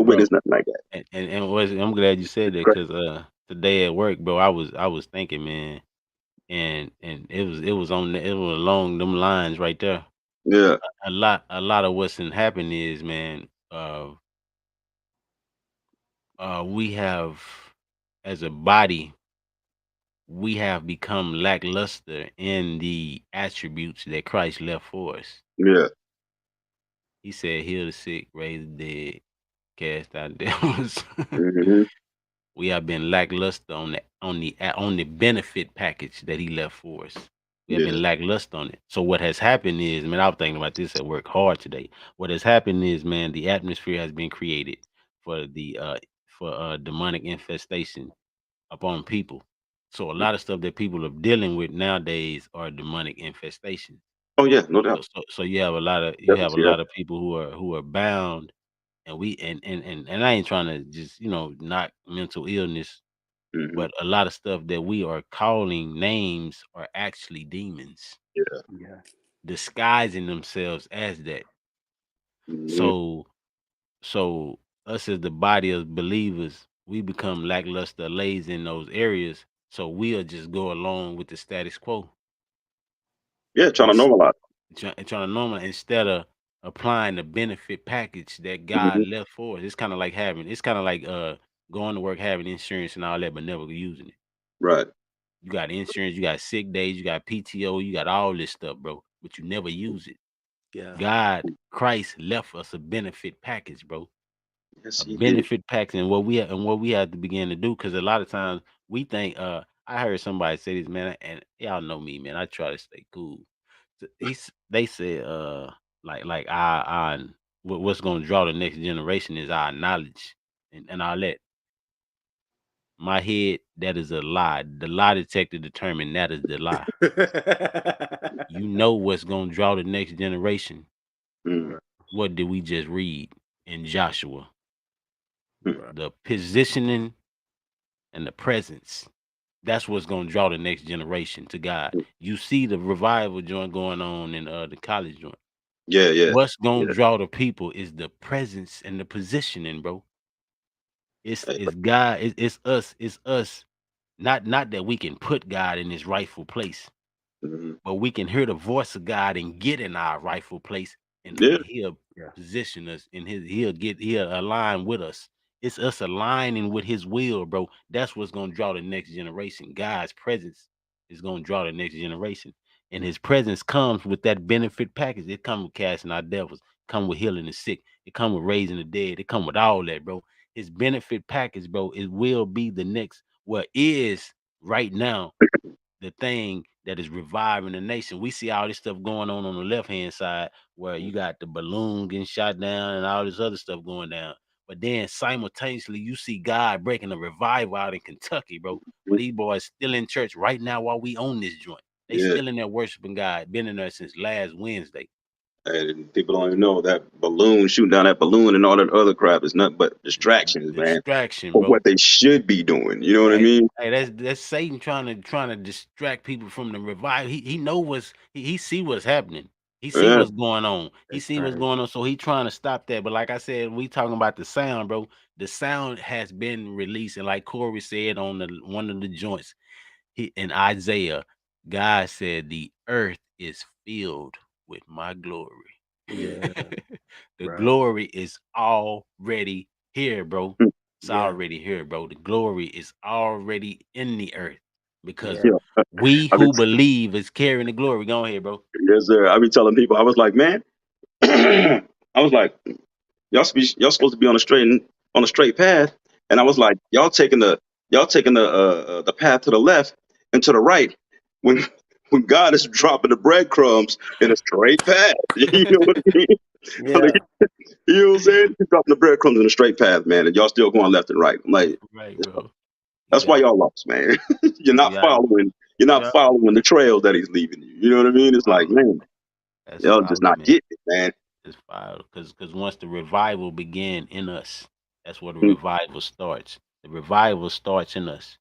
Bro. witnessed nothing like that. I'm glad you said It's that, crazy. because today at work, bro, I was thinking, man, and it was along them lines right there. Yeah. A lot of what's been happening is, man, uh we have, as a body, we have become lackluster in the attributes that Christ left for us. Yeah. He said, heal the sick, raise the dead, cast out devils. Hmm. We have been lackluster on the benefit package that he left for us. We have Yeah. been lackluster on it. So what has happened is, man, I was thinking about this at work hard today. What has happened is, man, the atmosphere has been created for the demonic infestation upon people. So a lot of stuff that people are dealing with nowadays are demonic infestation. Oh yeah, no So, doubt. so, so you have a lot of Definitely see that. people who are bound, and I ain't trying to just knock mental illness, Hmm. but a lot of stuff that we are calling names are actually demons Yeah. Yeah. disguising themselves as that. Hmm. So so us as the body of believers, we become lackluster, lazy in those areas. So we'll just go along with the status quo Yeah, trying and to normalize. trying to normal instead of applying the benefit package that God Hmm. left for us. It's kind of like going to work, having insurance and all that, but never using it. Right. You got insurance, you got sick days, you got PTO, you got all this stuff, bro, but you never use it. Yeah. God, Christ left us a benefit package, bro. Yes, A he did. benefit package, and what we have to begin to do, because a lot of times we think. I heard somebody say this, man, and y'all know me, man. I try to stay cool. They said, like what's going to draw the next generation is our knowledge, and all that. My head, that is a lie. The lie detector determined that is the lie. You know what's going to draw the next generation. Mm. Right. What did we just read in Joshua? Mm. Right. The positioning and the presence. That's what's gonna draw the next generation to God. You see the revival joint going on in the college joint. Yeah, yeah, What's gonna yeah. draw the people is the presence and the positioning, bro. It's Hey, it's God. It's us. It's us. Not that we can put God in His rightful place, mhm. but we can hear the voice of God and get in our rightful place, and Yeah, He'll Yeah. position us in His. He'll align with us. It's us aligning with His will, bro. That's what's gonna draw the next generation. God's presence is gonna draw the next generation, and His presence comes with that benefit package. It comes with casting out devils. Come with healing the sick. It come with raising the dead. It come with all that, bro. His benefit package, bro. It will be the next. What is right now the thing that is reviving the nation. We see all this stuff going on the left hand side where you got the balloon getting shot down and all this other stuff going down. But then simultaneously, you see God breaking a revival out in Kentucky, bro. Where these boys still in church right now while we own this joint. They yeah. still in there worshiping God. Been in there since last Wednesday. And people don't even know that balloon, shooting down that balloon and all that other crap is nothing but distractions, man, Distraction, for bro. what they should be doing. You know what I Hey, mean? hey, that's Satan trying to distract people from the revival. He know he see what's happening. He see Yeah. what's going on. He That's see what's crazy. going on. So he trying to stop that. But like I said, we talking about the sound, bro. The sound has been released, and like Corey said on the one of the joints, in Isaiah, God said, "The earth is filled with my glory." Yeah. The Right. glory is already here, bro. Mm. It's Yeah. already here, bro. The glory is already in the earth because Yeah. Yeah. we I mean, who believe is carrying the glory. Go ahead, bro. yes, sir. I be telling people, I was like, man, I was like, y'all supposed to be on a straight path, and I was Mhm. like, y'all taking the path to the left and to the right when when God is dropping the breadcrumbs in a straight path. You know what I mean? Like, Yeah. you know what I'm saying? He's dropping the breadcrumbs in a straight path, man, and y'all still going left and right. I'm like, Right, bro. You that's why got y'all lost, man. you got You're not yeah, following the trails that he's leaving you. You know what I mean? It's like, follow. man, That's y'all just folly, not man. getting it, man. It's folly. Because once the revival began in us, that's where the Mm. revival starts. The revival starts in us.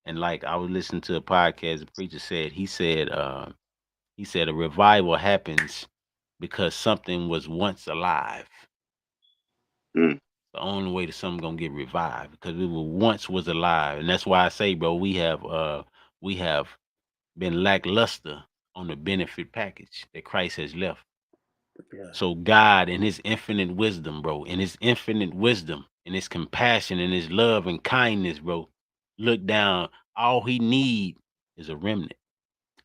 And like I was listening to a podcast, the preacher said, he said a revival happens because something was once alive. Mm. The only way that something gonna get revived because it once was alive, and that's why I say, bro, we have been lackluster on the benefit package that Christ has left. Yeah. So God in his infinite wisdom, bro, in his infinite wisdom, in his compassion, in his love and kindness, bro, look down. All he need is a remnant.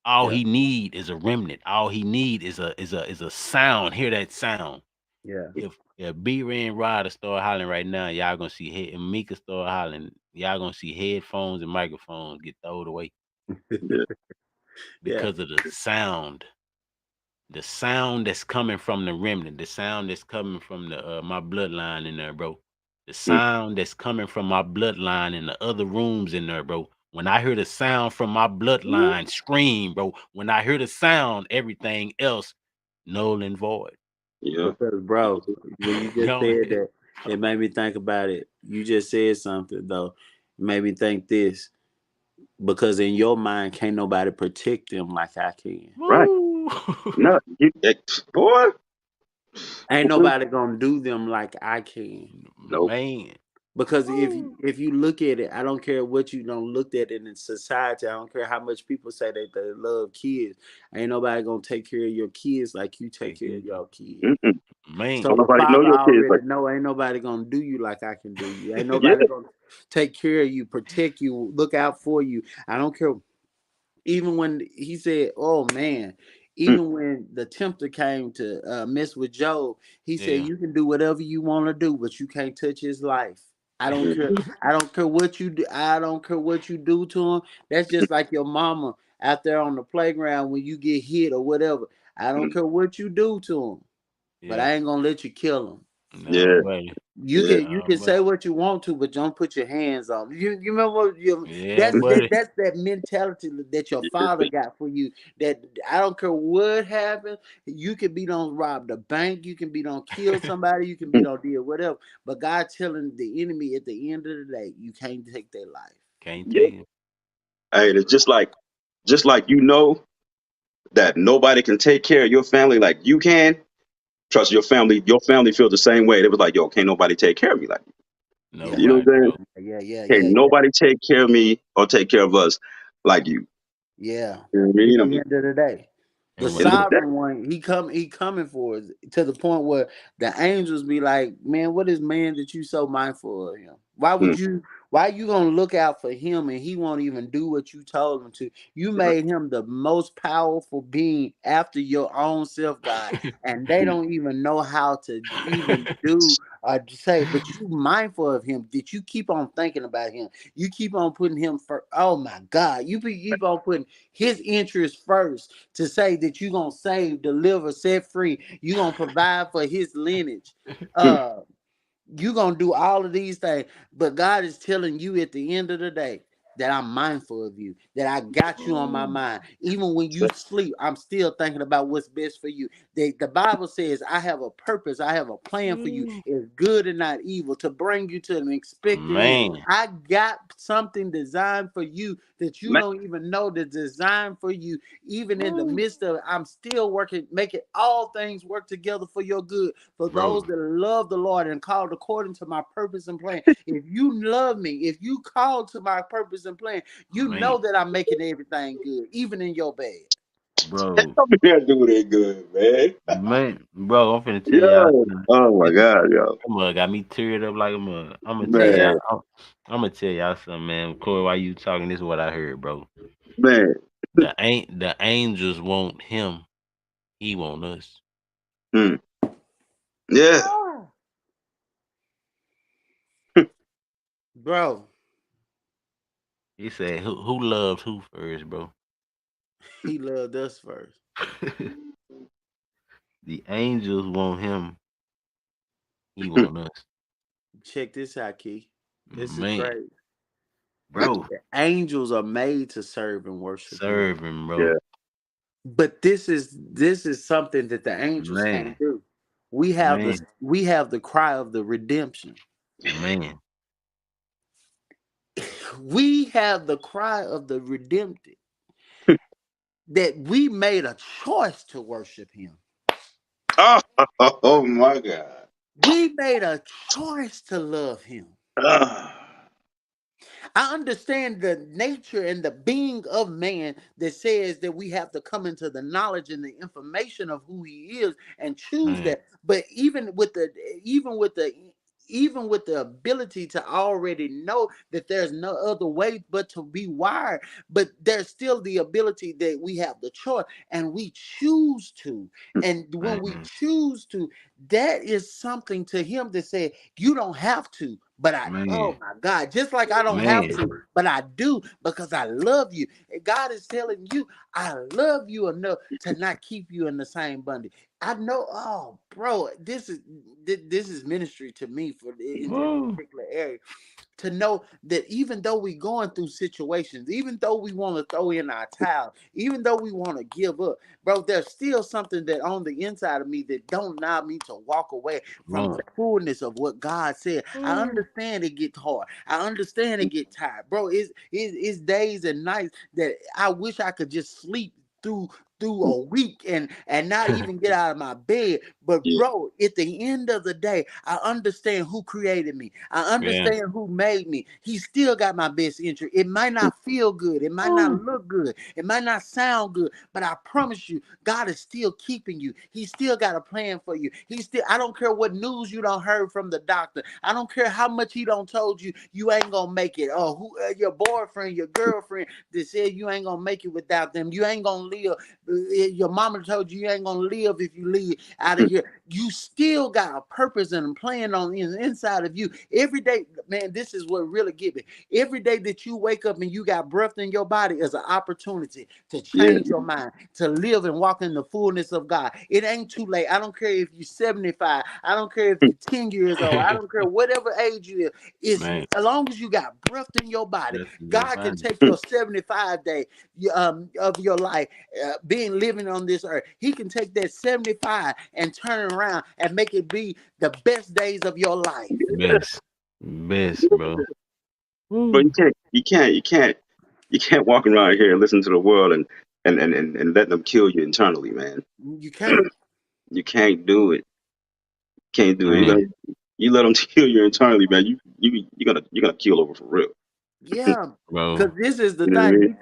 All Yeah. he need is a remnant. All he need is a sound. Hear that sound. Yeah. If B Ray and Ryder start hollering right now, y'all gonna see head and Mika start hollering, y'all gonna see headphones and microphones get thrown away Yeah. Yeah. because of the sound that's coming from the remnant, the sound that's coming from the my bloodline in there, bro. The Mm, sound that's coming from my bloodline in the other rooms in there, bro. When I hear the sound from my bloodline scream, bro. When I hear the sound, everything else null and void. yeah. Because, bro, when you You just know? said that, it made me think about it. You just said something though. It made me think this because in your mind, can't nobody protect them like I can. Right. Woo! No, boy. Ain't nobody gonna do them like I can. Nope. Man. Because Woo! if you look at it, I don't care what you don't looked at it in society. I don't care how much people say that they love kids. Ain't nobody gonna take care of your kids like you take Thank care you. of your kids. Mm-mm. Man. So Don't the nobody know father your kids like already know ain't nobody gonna do you like I can do you. Ain't yeah. nobody gonna take care of you, protect you, look out for you. I don't care. Even when he said, "Oh man," Mm, even when the tempter came to mess with Job, he said, Yeah. "You can do whatever you want to do, but you can't touch his life. I don't care. mm, I don't care what you do. I don't care what you do to him. That's just like your mama out there on the playground when you get hit or whatever. I don't mm. care what you do to him, but Yeah. I ain't gonna let you kill him." No, Yeah. buddy. Yeah. You No, can buddy. say what you want to, but don't put your hands on. You remember Yeah, buddy. that's that mentality that your father got for you. That I don't care what happens. You can be done rob the bank. You can be done kill somebody. You can be done deal whatever. But God telling the enemy at the end of the day, you can't take their life. Can't Yeah. take it. Hey, it's just like you know that nobody can take care of your family like you can. Trust your family feels the same way. They was like, yo, can't nobody take care of me like Yeah, you know Nobody, what I'm saying? bro. Can't nobody take care of me or take care of us like you. Yeah. You know what I At mean? I the mean, end of the day. The And when end of I the day. sovereign one, he coming for us to the point where the angels be like, "Man, what is man that you so mindful of him? Why Mm, would you why you gonna look out for him and he won't even do what you told him to? You right. made him the most powerful being after your own self, God, and they Mm, don't even know how to even do or say, but you mindful of him. Did you keep on thinking about him? You keep on putting him for oh my God, keep on putting his interest first to say that you're gonna save, deliver, set free, you're gonna provide for his lineage. mm, Uh you're gonna do all of these things, but God is telling you at the end of the day that I'm mindful of you, that I got you on my Ooh. mind. Even when you so, sleep, I'm still thinking about what's best for you. The Bible says, I have a purpose, I have a plan for you. Ooh. It's good and not evil to bring you to an expected end. Man. I got something designed for you that you man, don't even know that's designed for you. Even in the Ooh. midst of it, I'm still working, making all things work together for your good for those Bro. that love the Lord and called according to my purpose and plan. If you love me, if you call to my purpose and plan, you Man. know that I'm making everything good, even in your bed. Bro. don't be there doing it good, man. Man. Bro, I'm finna tell y'all Yo. something. Oh my This God, yo. mug got me teared up like a mug. I'm gonna tell Yeah. y'all. Man, I'm gonna tell y'all something, man. Corey, while you talking, this is what I heard, bro. man. The angels want him. He want us. Mm, yeah. Bro, He said, who loved who first, bro? he loved us first. The angels want him. He Mm, want us. Check this out, Key. This is Man, crazy. bro, The angels are made to serve and worship him. serve him, bro. yeah. But this is something that the angels Man, can't do. man, We have the cry of the redemption. man, We have the cry of the redempted that we made a choice to worship him. Oh, oh my God. We made a choice to love him. Ah, I understand the nature and the being of man that says that we have to come into the knowledge and the information of who he is and choose Man, that. But even with the even with the ability to already know that there's no other way but to be wired, but there's still the ability that we have the choice and we choose to. And when we man, choose to, that is something to him to say, you don't have to, but oh man, my God, just like I don't have man. to, but I do because I love you. And God is telling you, I love you enough to not keep you in the same bondage. I know, oh, bro, this is ministry to me for in this Woo. particular area, to know that even though we going through situations, even though we want to throw in our towel, even though we want to give up, bro, there's still something that on the inside of me that don't allow me to walk away from the Wrong. fullness of what God said. I Woo. understand it gets hard. I understand it get tired, bro. It's days and nights that I wish I could just sleep through a week and not even get out of my bed. But Yeah. bro, at the end of the day, I understand who created me. I Yeah. understand who made me. He still got my best interest. It might not feel good, it might not Woo. look good, it might not sound good, but I promise you, God is still keeping you. He still got a plan for you. He still, I don't care what news you don't heard from the doctor. I don't care how much he don't told you you ain't gonna make it. Or who your boyfriend, your girlfriend that said you ain't gonna make it without them. You ain't gonna live. Your mama told you you ain't gonna live if you leave out of here. You still got a purpose and a plan on the inside of you. Every day, man, this is what really get me. Every day that you wake up and you got breath in your body is an opportunity to Yeah. change your mind, to live and walk in the fullness of God. It ain't too late. I don't care if you're 75. I don't care if you're 10 years old. I don't care whatever age you is. It's Man, as long as you got breath in your body, that's your God can body. take your 75 day of your life being living on this earth. He can take that 75 and turn around and make it be the best days of your life. Best. Best, bro. But Woo. you can't walk around here and listen to the world and let them kill you internally, man. You can't. You can't do it. Can't do it. Man, You let them kill you internally, man. You're gonna kill over for real. Yeah, bro. because this is the You know what I thing. mean?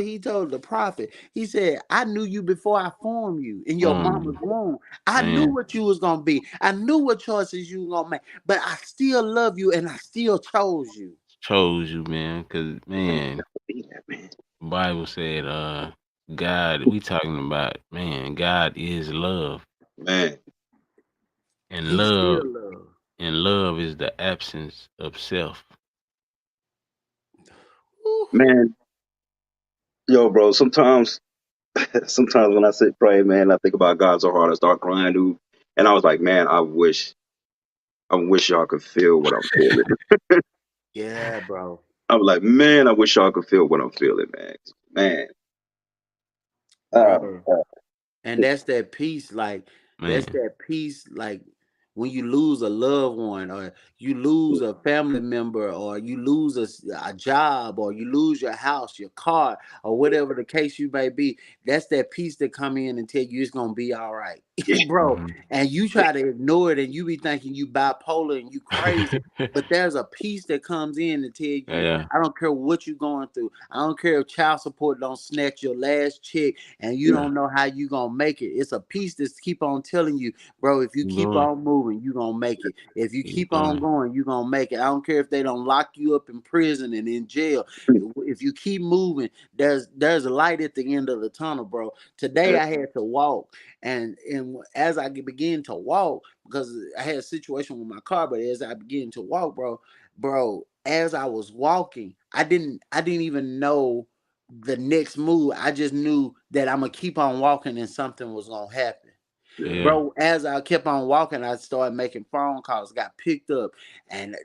He told the prophet. He said, "I knew you before I formed you in your mama's Um, womb. I knew man, what you was gonna be. I knew what choices you were gonna make. But I still love you, and I still chose you." chose you, man. Cause man, Be that, man. Bible said, God, we talking about, man, God is love. Man, And He love still love. and love is the absence of self. Whew. man, yo, bro. Sometimes when I sit pray, man, I think about God so hard I start crying, dude. And I was like, man, I wish y'all could feel what I'm feeling. Yeah, bro, I was like, man, I wish y'all could feel what I'm feeling, man. Man, bro. uh, And that's that peace, like that's Man. that peace, like when you lose a loved one, or you lose a family member, or you lose a job, or you lose your house, your car, or whatever the case you may be. That's that peace that come in and tell you it's gonna be all right, yeah, bro. Mhm. And you try to ignore it, and you be thinking you bipolar and you crazy. But there's a peace that comes in and tell you, Yeah, I don't care what you're going through. I don't care if child support don't snatch your last check and you yeah. don't know how you gonna make it. It's a piece that's keep on telling you, bro, if you Keep keep going. on moving, you gonna make it. If you Keep keep on going. going, you gonna make it. I don't care if they don't lock you up in prison and in jail. If you keep moving, there's a light at the end of the tunnel, bro. Today I had to walk, and as I began to walk, because I had a situation with my car, but as I began to walk, bro, as I was walking, I didn't even know the next move. I just knew that I'm gonna keep on walking and something was gonna happen. yeah, Yeah. Bro, as I kept on walking, I started making phone calls, got picked up, and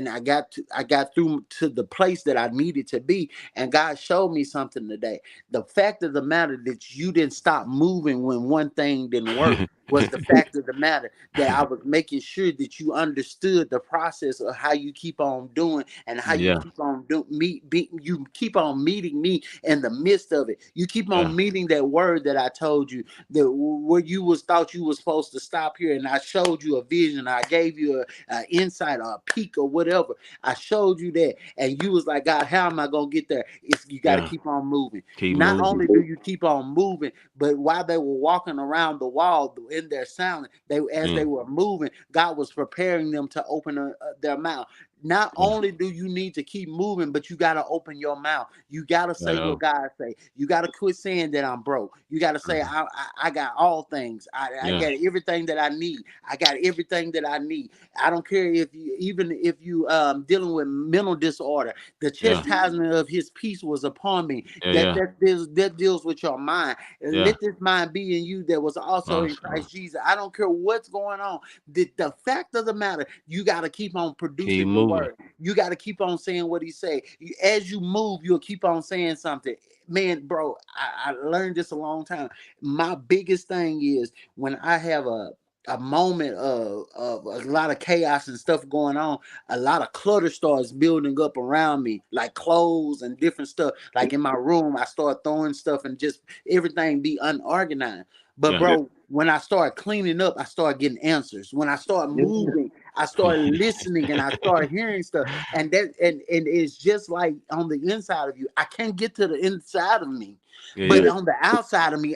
I got through to the place that I needed to be. And God showed me something today. The fact of the matter that you didn't stop moving when one thing didn't work was the fact of the matter that I was making sure that you understood the process of how you keep on doing and how you Yeah, keep on you keep on meeting me in the midst of it. You keep yeah. on meeting that word that I told you that where you was thought thought you were supposed to stop here, and I showed you a vision. I gave you a insight or a peek or whatever. I showed you that, and you was like, God, how am I gonna get there? It's you got to Yeah. keep on moving. Keep Not moving. only do you keep on moving, but while they were walking around the wall in their silence, as they Mm. were moving, God was preparing them to open their mouth. Not Yeah. only do you need to keep moving, but you got to open your mouth. You got to say what Hello. God say. You got to quit saying that I'm broke. You got to say Mhm. I got all things. I Yeah. got everything that I need. I got everything that I need. I don't care if you, even if you dealing with mental disorder. The Yeah. chastisement of His peace was upon me. Yeah. Yeah. That deals with your mind. Yeah. Let this mind be in you that was also in Awesome. Christ Jesus. I don't care what's going on. The fact of the matter, you got to keep on Keep producing the moving. word. You got to keep on saying what He say. As you move, you'll keep on saying something. Man, bro, I learned this a long time. My biggest thing is when I have a moment of a lot of chaos and stuff going on, a lot of clutter starts building up around me, like clothes and different stuff. Like in my room, I start throwing stuff and just everything be unorganized. But Yeah. Yeah. bro, when I start cleaning up, I start getting answers. When I start Yeah. moving, I start listening and I start hearing stuff. And it's just like on the inside of you. I can't get to the inside of me, Yeah. but Yeah. Yeah. on the outside of me,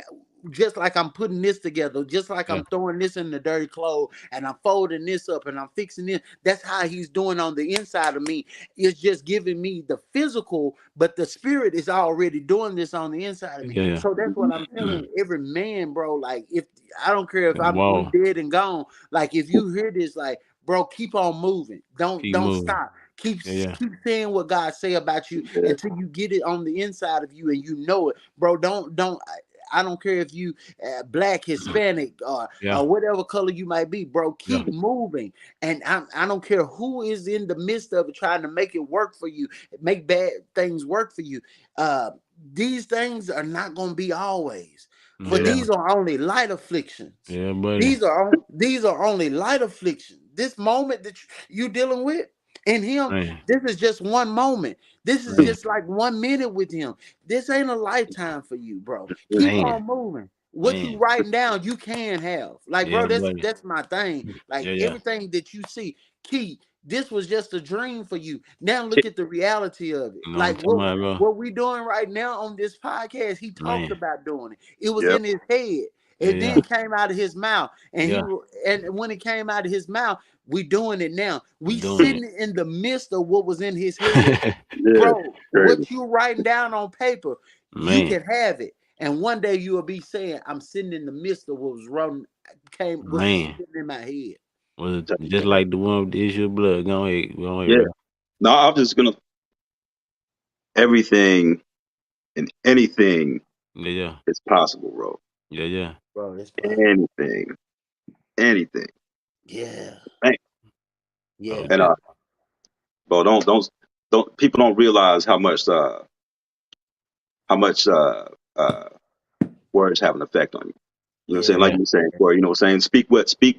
just like I'm putting this together, just like Yeah. I'm throwing this in the dirty clothes and I'm folding this up and I'm fixing this. That's how He's doing on the inside of me. It's just giving me the physical, but the spirit is already doing this on the inside of me. Yeah. Yeah. So that's what I'm Mm. telling every man, bro. Like, if I don't care if The we wall. dead and gone, like if you hear this, like, bro, keep on moving. Keep Don't moving. stop. Keep Yeah. Yeah. keep saying what God say about you Yeah. until you get it on the inside of you and you know it, bro. Don't. I don't care if you black, Hispanic, Yeah. or whatever color you might be, bro. Yeah. Keep moving, and I don't care who is in the midst of it trying to make it work for you, make bad things work for you. Uh, these things are not going to be always, for Yeah. these are only light afflictions. Yeah, buddy. These are only light afflictions. This moment that you dealing with in Him, Man. this is just one moment. This is Man. just like 1 minute with Him. This ain't a lifetime for you, bro. Keep Man. on moving. What you Man. writing down, you can have. Like, Yeah, bro, buddy. that's my thing. Like Yeah. Yeah. everything that you see, Key, this was just a dream for you. Now look at the reality of it. You know what I'm Like talking about, bro? what we doing right now on this podcast, He talked Man. about doing it. It was Yep. in His head. Yeah. It Yeah. then came out of His mouth, and Yeah. and when it came out of His mouth, we doing it now. We We doing sitting in the midst of what was in His head, it. Yeah. bro. Crazy. What you writing down on paper, you Man. can have it, and one day you will be saying, "I'm sitting in the midst of what was wrong, was Man. sitting in my head." Was it just like the one with the issue of blood? Go ahead. Go ahead, Yeah. bro. No, I'm just gonna everything and anything Yeah. Yeah. is possible, bro. Yeah. Yeah. Bro, it's possible. Anything, anything. Yeah, Man. Oh, yeah, And just bro, don't people don't realize how much uh words have an effect on you. You know what I'm yeah, saying? Like yeah. you were saying, Corey, you know what I'm saying? Speak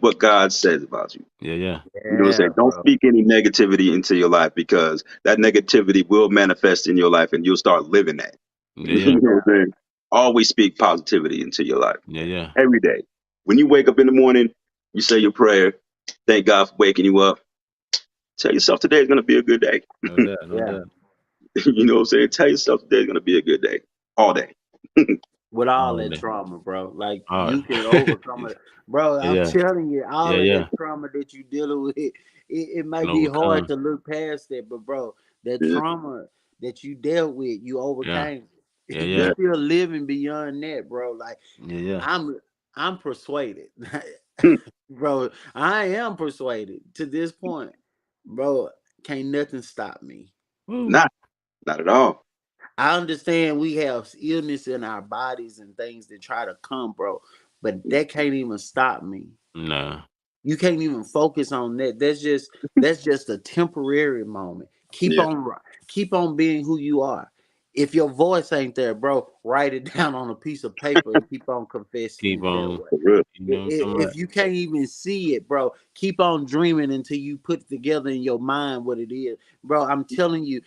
what God says about you. Yeah. Yeah. You know what I'm yeah, saying? Don't bro. speak any negativity into your life because that negativity will manifest in your life and you'll start living that. Yeah. You Yeah. know Yeah, what I'm saying? Always speak positivity into your life. Yeah. Yeah. Every day. When you wake up in the morning, you say your prayer. Thank God for waking you up. Tell yourself today is gonna be a good day. No doubt. No yeah. doubt. You know what I'm saying? Tell yourself today is gonna be a good day. All day. With all All that day. trauma, bro. Like All you can right. overcome it, bro. I'm Yeah. telling you, Yeah. all of Yeah. that trauma that you dealing with, it Can might be hard overcome. to look past that, but bro, that Yeah, trauma that you dealt with, you Yeah. overcame. Yeah. You Yeah. yeah, still living beyond that, bro. Like Yeah. Yeah. I'm, I'm persuaded, Hmm. bro. I am persuaded to this point, bro. Can't nothing stop me. Woo. not, not at all. I understand we have illness in our bodies and things that try to come, bro, but that can't even stop me. Nah. You can't even focus on that. That's just a temporary moment. Yeah, Keep on being who you are. If your voice ain't there, bro, write it down on a piece of paper and keep on confessing Keep it that on. way. for real. You know what I'm talking about? If you can't even see it, bro, keep on dreaming until you put it together in your mind what it is, bro. I'm telling you,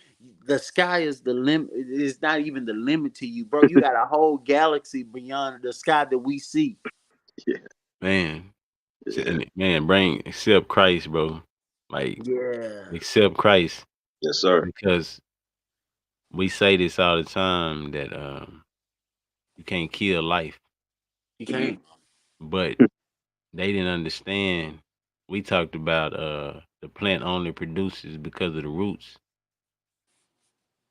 the sky is the limit. It's not even the limit to you, bro. You got a whole galaxy beyond the sky that we see. Yeah, Man, Yeah. man, bring accept Christ, bro. Like Yeah. accept Christ Yes, sir. because we say this all the time that you can't kill life, You Mm-hmm. can't. but they didn't understand. We talked about the plant only produces because of the roots.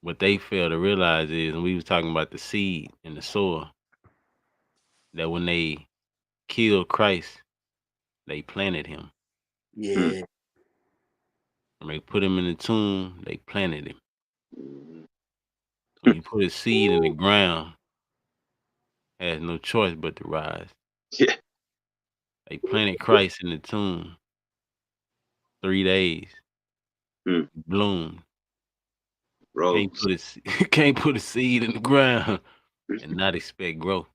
What they fail to realize is, and we was talking about the seed in the soil, that when they killed Christ, they planted him. Yeah. When they put him in the tomb, they planted him. Mm-hmm. When you put a seed in the ground, it has no choice but to rise. Yeah. They planted Christ in the tomb 3 days, Mm. bloomed. Can't Rose. put a can't put a seed in the ground and not expect growth.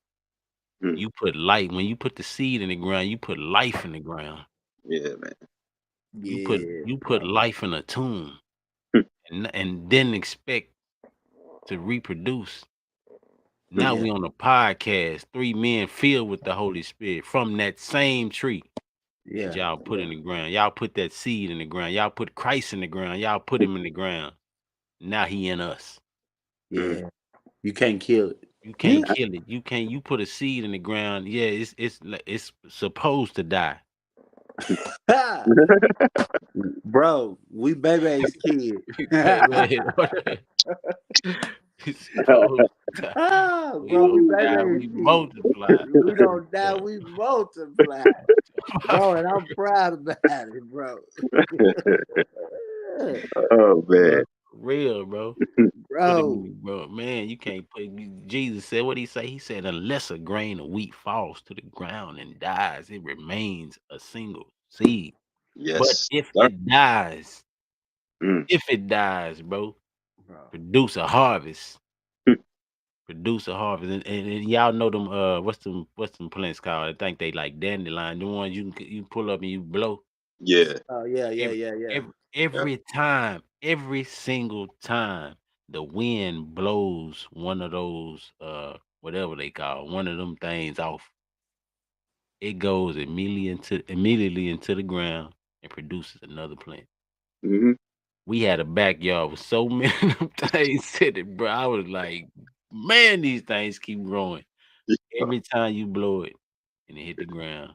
Mm. You put life when you put the seed in the ground. You put life in the ground. Yeah, man. Yeah, You put bro. life in a tomb Mm. and then expect to reproduce. Now Yeah. we on a podcast, three men filled with the Holy Spirit from that same tree that Yeah. y'all put Yeah. in the ground. Y'all put that seed in the ground. Y'all put Christ in the ground. Y'all put him in the ground. Now he in us. Mm. Yeah. You can't kill it. You can't kill it. You put a seed in the ground. Yeah, it's supposed to die. Ha! Bro, we baby's kid. Baby, it's supposed to die. Ah, We bro, we don't die, baby's we kid. multiply. We don't die, we multiply. Bro, and I'm proud about it, bro. Oh man. Bro, real, bro. Put him in Bro, the bro. Man, you can't put Jesus said what he say? He said, unless a grain of wheat falls to the ground and dies, it remains a single seed. But Yes, sir. Mm. if it dies, bro, bro. produce a harvest. Produce a harvest. And y'all know them what's them plants called? I think they like dandelion. The ones you pull up and you blow. Yeah. Oh yeah, yeah, Every yeah, yeah. Yep. every time, every single time the wind blows one of those whatever they call one of them things off, it goes immediately into the ground and produces another plant. Mm-hmm. We had a backyard with so many of them things sitting, bro. I was like, man, these things keep growing. Every time you blow it and it hit the ground,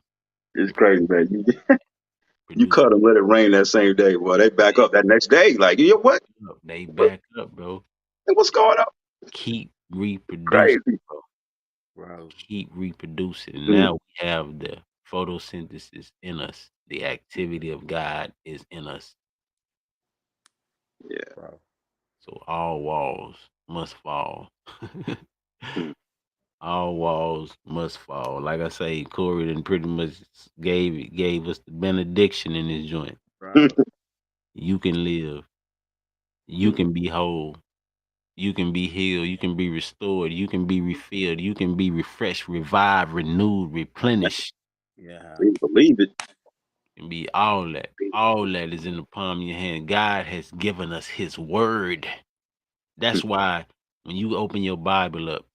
It's it crazy, man. You produces. cut them, let it rain that same day. Well, they back up that next day. Like, you know what? They What? back up, bro. What's going on? Keep reproducing, Crazy. bro. Bro, Keep reproducing. And Mm. now we have the photosynthesis in us. The activity of God is in us. Yeah. bro. So all walls must fall. Mm. All walls must fall. Like I say, Corey then pretty much gave us the benediction in this joint. Bro. You can live. You Mm. can be whole. You can be healed. You can be restored. You can be refilled. You can be refreshed, revived, renewed, replenished. Yeah. Please believe it. And be all that. All that is in the palm of your hand. God has given us His word. Mm. That's why when you open your Bible up,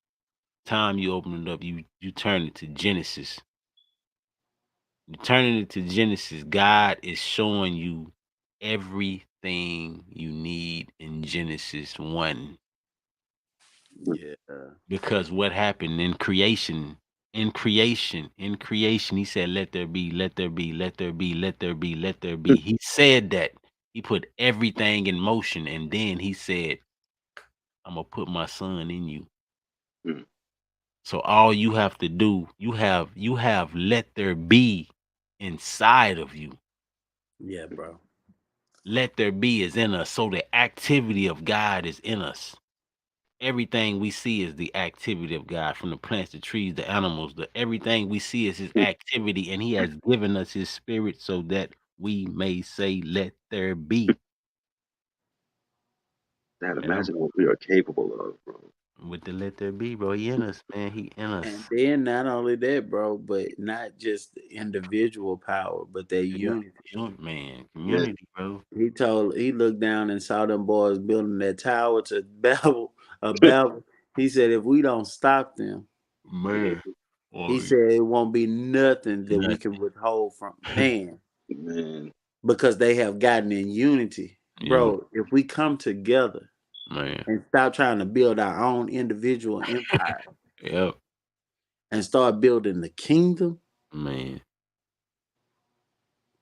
time you open it up, you turn it to Genesis. You turn it to Genesis. God is showing you everything you need in Genesis 1. Mm. Yeah. Because what happened in creation, he said, let there be, let there be, let there be, let there be, let there be. He said that. He put everything in motion. And then he said, I'm going to put my son in you. Mm. So all you have to do, you have let there be inside of you. Yeah, bro. Let there be is in us. So the activity of God is in us. Everything we see is the activity of God, from the plants, the trees, the animals, the everything we see is his Mm. activity, and he has given us his spirit so that we may say, let there be. Dad, Man, I'm imagine what we are capable of, bro. with the let there be, bro. He in us, man. He in And us. then not only that, bro, but not just the individual power, but that Yeah. unity. Man, Yes. community, bro. He looked down and saw them boys building that tower to Babel, Babel. He said, if we don't stop them, Man. He Or said it won't be nothing that we can nothing. withhold from man Man. because they have gotten in unity. Yeah, Bro, if we come together man. and stop trying to build our own individual empire Yep, and start building the kingdom, man.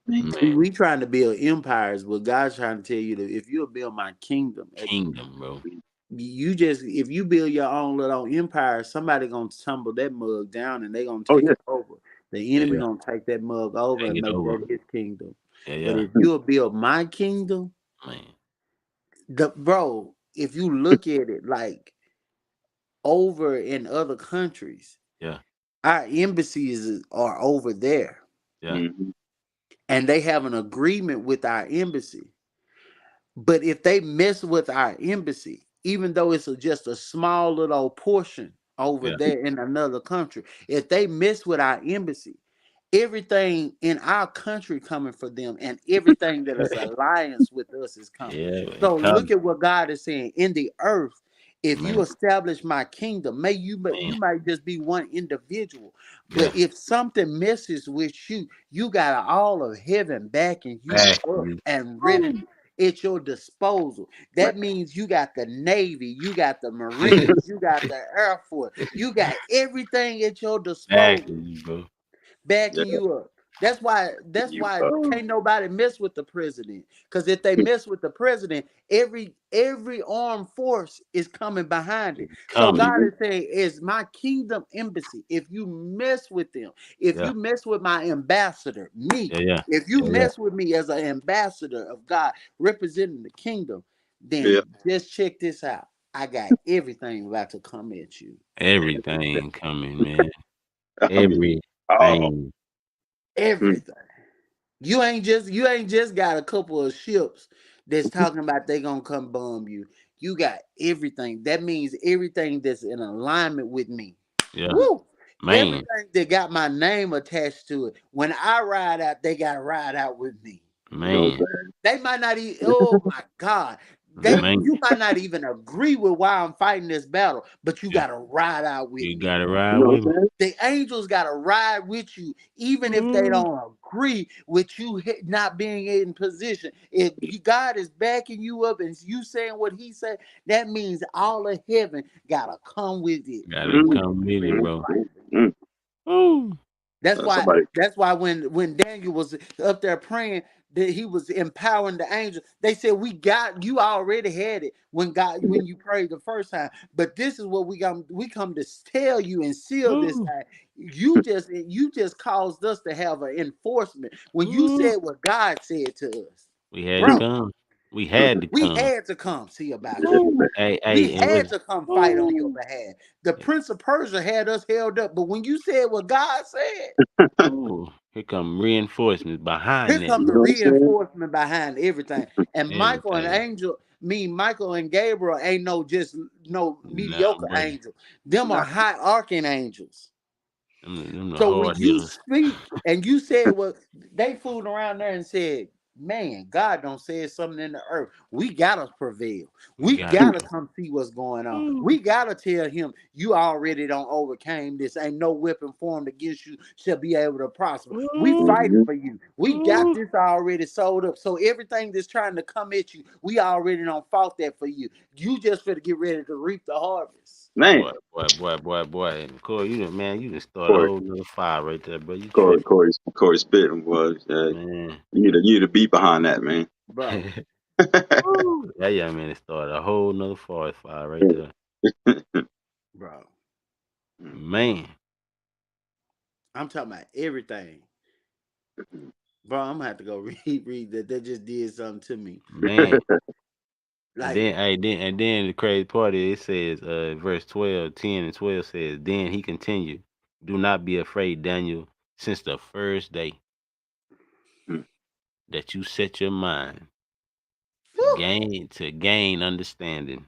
Man. see, Man. we trying to build empires, but God's trying to tell you that if you'll build my kingdom, Kingdom, bro. you just if you build your own little empire, somebody gonna tumble that mug down and they gonna Oh take yeah. it over. The Yeah, enemy yeah. gonna take that mug over Take and it make over. that his kingdom. Yeah, But yeah. if you'll build my kingdom, Man. bro, if you look at it like over in other countries, Yeah, our embassies are over there, yeah, Mm-hmm. and they have an agreement with our embassy. But if they mess with our embassy, even though it's just a small little portion over yeah. there in another country, if they mess with our embassy, everything in our country coming for them, and everything that is alliance with us is coming. Yeah, it So come, look at what God is saying in the earth. If you man. establish my kingdom, you Man. might just be one individual, Yeah. but if something messes with you, you got all of heaven backing you Back up you. and ready at your disposal. That means you got the Navy, you got the Marines, you got the Air Force, you got everything at your Back disposal you, bro. Yeah. backing you up. That's why You can't nobody mess with the president. Because if they mess with the president, every armed force is coming behind it. So Coming. God Mhm. is saying, is my kingdom embassy. If you mess with them, if Yeah, you mess with my ambassador, me, yeah, yeah. if you Yeah, yeah. mess with me as an ambassador of God representing the kingdom, Yeah. then just check this out. I got everything about to come at you. Everything coming, man. I mean, oh, Everything. mm, Everything. You ain't just got a couple of ships that's talking about they gonna come bomb you. You got everything. That means everything that's in alignment with me. Yeah. Woo! Man. Everything that got my name attached to it. When I ride out, they gotta ride out with me. you know Man. what They might not even, oh my God. I'm saying? Man. You might not even agree with why I'm fighting this battle, but you Yeah. gotta ride out with You me. gotta You ride know with what me. I'm The angels got to ride with you, even if they Ooh. don't agree with you not being in position. If God is backing you up and you saying what He said, that means all of heaven got to come with it Gotta and saying? we come get with it, ready to bro. fight for you. Mm. Ooh. That's why. Somebody. That's why when Daniel was up there praying, that he was empowering the angels. They said, "We got you already had it when you prayed the first time, but this is what we got. We come to tell you and seal this Ooh. time. You just caused us to have an enforcement when you Ooh. said what God said to us, We had to bro. come. We had to We come. had to come see about you. Ooh. Hey, We hey, and had what? to come fight on your Ooh. behalf. The Prince of Persia had us held up, but when you said what God said." Ooh. Here come reinforcements Here behind that, come You the know bro. what I'm saying? reinforcement behind everything. And Everything. Michael and Gabriel ain't no Nah, mediocre boy. angel. Them Nah. are high arcing angels. Them the So when hard you hitters. speak and you said, well, they fooling around there and said, man, God don't say something in the earth. We gotta prevail. We We got Mm. gotta come see what's going on. ooh. We gotta tell him you already don't overcame this. Ain't no weapon formed against you shall be able to prosper. We Ooh. fighting Mhm. for you. We got Ooh. this already sold up. So everything that's trying to come at you, we already don't fought that for you. You just for to get ready to reap the harvest. Man, Boy. Corey, you just start a Corey, whole nother fire right there, bro. You Corey, tripping, Corey, Corey spitting was. man. You need to beat behind that, man. Bro, Ooh. Yeah, man. It started a whole nother forest fire right there. bro. Man. I'm talking about everything. Bro, I'm gonna have to go read that. They just did something to me. Man. And Like, then hey, then the crazy part is it says verse 12, 10 and 12 says, then he continued, do not be afraid, Daniel, since the first day that you set your mind woo, to gain understanding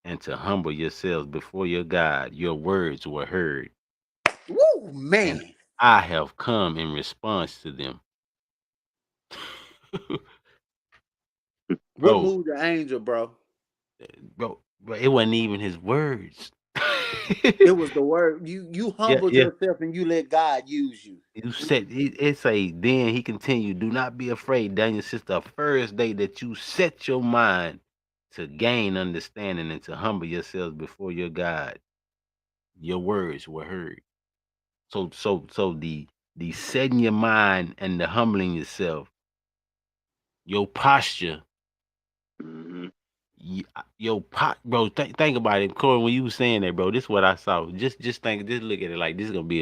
and to humble yourselves before your God, your words were heard, woo, and man. I have come in response to them. bro, Remove the angel, bro. bro, it wasn't even his words. It was the word. You Yeah, humbled yeah. yourself and you let God use you. You said it say, then he continued, do not be afraid, Daniel, since the first day that you set your mind to gain understanding and to humble yourselves before your God, your words were heard. So the setting your mind and the humbling yourself, your posture, Hmm. your bro. Think about it, Corey. When you was saying that, bro, this is what I saw. Just think, just look at it like this is gonna be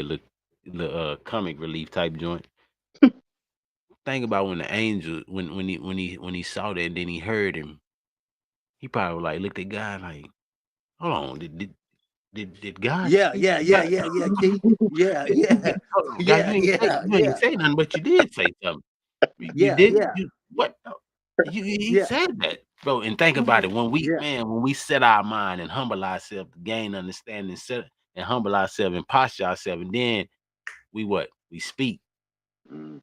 a comic relief type joint. Think about when the angel, when he saw that and then he heard him, he probably like looked at God like, hold on, did God Yeah, speak? yeah, yeah, yeah, yeah, Keith. Yeah, Hold on, God, yeah, yeah, you ain't yeah, say nothing, but you did say something. You yeah, did yeah, you what? He yeah, said that, bro. And think about it yeah. when we set our mind and humble ourselves to gain understanding, set and humble ourselves and posture ourselves, and then we speak. Hmm.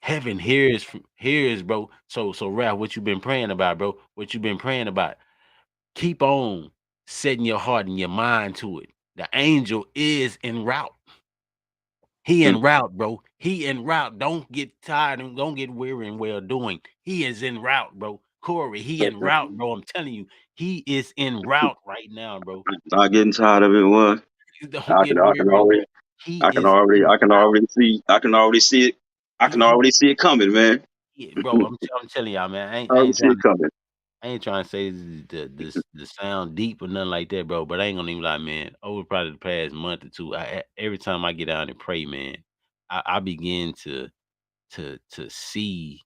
Heaven hears, bro. So Ralph, what you been praying about, bro? What you been praying about? Keep on setting your heart and your mind to it. The angel is en route. He en route, bro. He en route. Don't get tired and don't get weary in well doing. He is en route, bro. Corey, he en route, bro. I'm telling you, he is en route right now, bro. Not getting tired of it. What? You don't I get can, I can weary, already, bro. He is I en can route. already see, I can He, already see it coming, man. bro. I'm telling y'all, man. I already see it coming. I ain't trying to say the sound deep or nothing like that, bro. But I ain't gonna even lie, man. Over probably the past month or two, every time I get out and pray, man, I begin to see.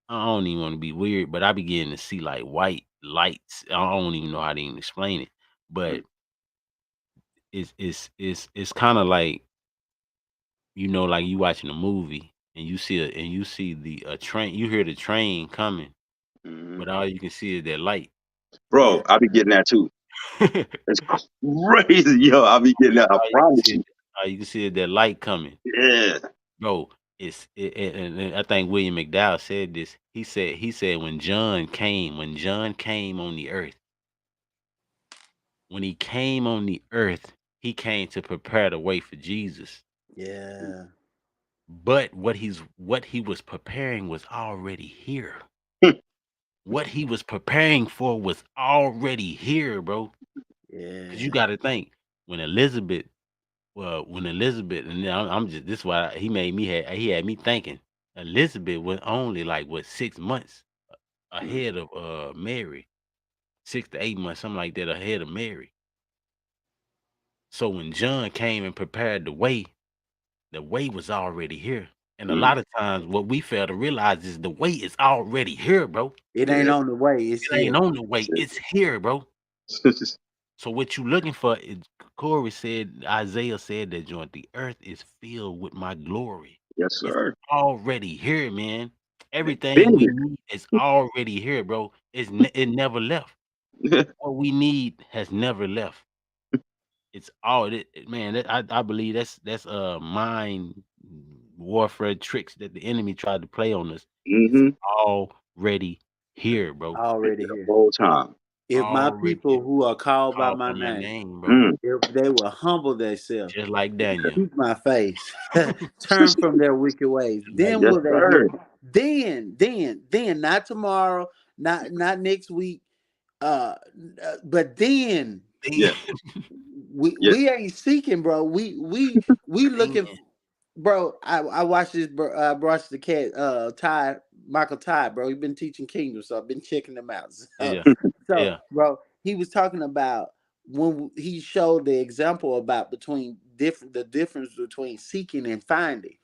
I don't even want to be weird, but I begin to see like white lights. I don't even know how to even explain it, but it's kind of like, like you watching a movie and you see the train, you hear the train coming, Hmm. but all you can see is that light. Yeah. Bro, I be getting that too. It's crazy, yo. I be getting that. I All you can promise see is you. all you can see is that light coming. Yeah. Bro, and I think William McDowell said this. He said when John came on the earth, when he came on the earth, he came to prepare the way for Jesus. Yeah. But what he was preparing was already here. What he was preparing for was already here, bro. Cause you Yeah. got to think when Elizabeth, and then I'm just this is why he had me thinking. Elizabeth was only like what 6 months ahead of Mary, 6 to 8 months, something like that ahead of Mary. So when John came and prepared the way was already here. And a Mm, lot of times, what we fail to realize is the way is already here, bro. It ain't yeah. on the way. It's It ain't here. on the way; it's here, bro. Yes, So what you looking for is Corey said, Isaiah said that joint, the earth is filled with my glory. It's sir. already here, man. Everything Been we need is already here, bro. It never left. here. What we need has never left. It's all man. I believe that's mind warfare tricks that the enemy tried to play on us. It's Hmm. already here, bro. Already The here. whole time. If my Already people here. who are called by Call my by my name, name, bro. Mm. if they will humble themselves, Just like Daniel. seek my face, turn from their wicked ways, Just like then Yes, will Daniel. they hear. sir. Then, not tomorrow, not next week, uh, but then Yeah. Yeah. we ain't seeking, bro. We Then, looking, bro. I watched this, Brush the Cat, Ty Michael Ty, bro. He been teaching Kingdom, so I've been checking them out. So, yeah, so, yeah, bro, he was talking about when he showed the example about between the difference between seeking and finding.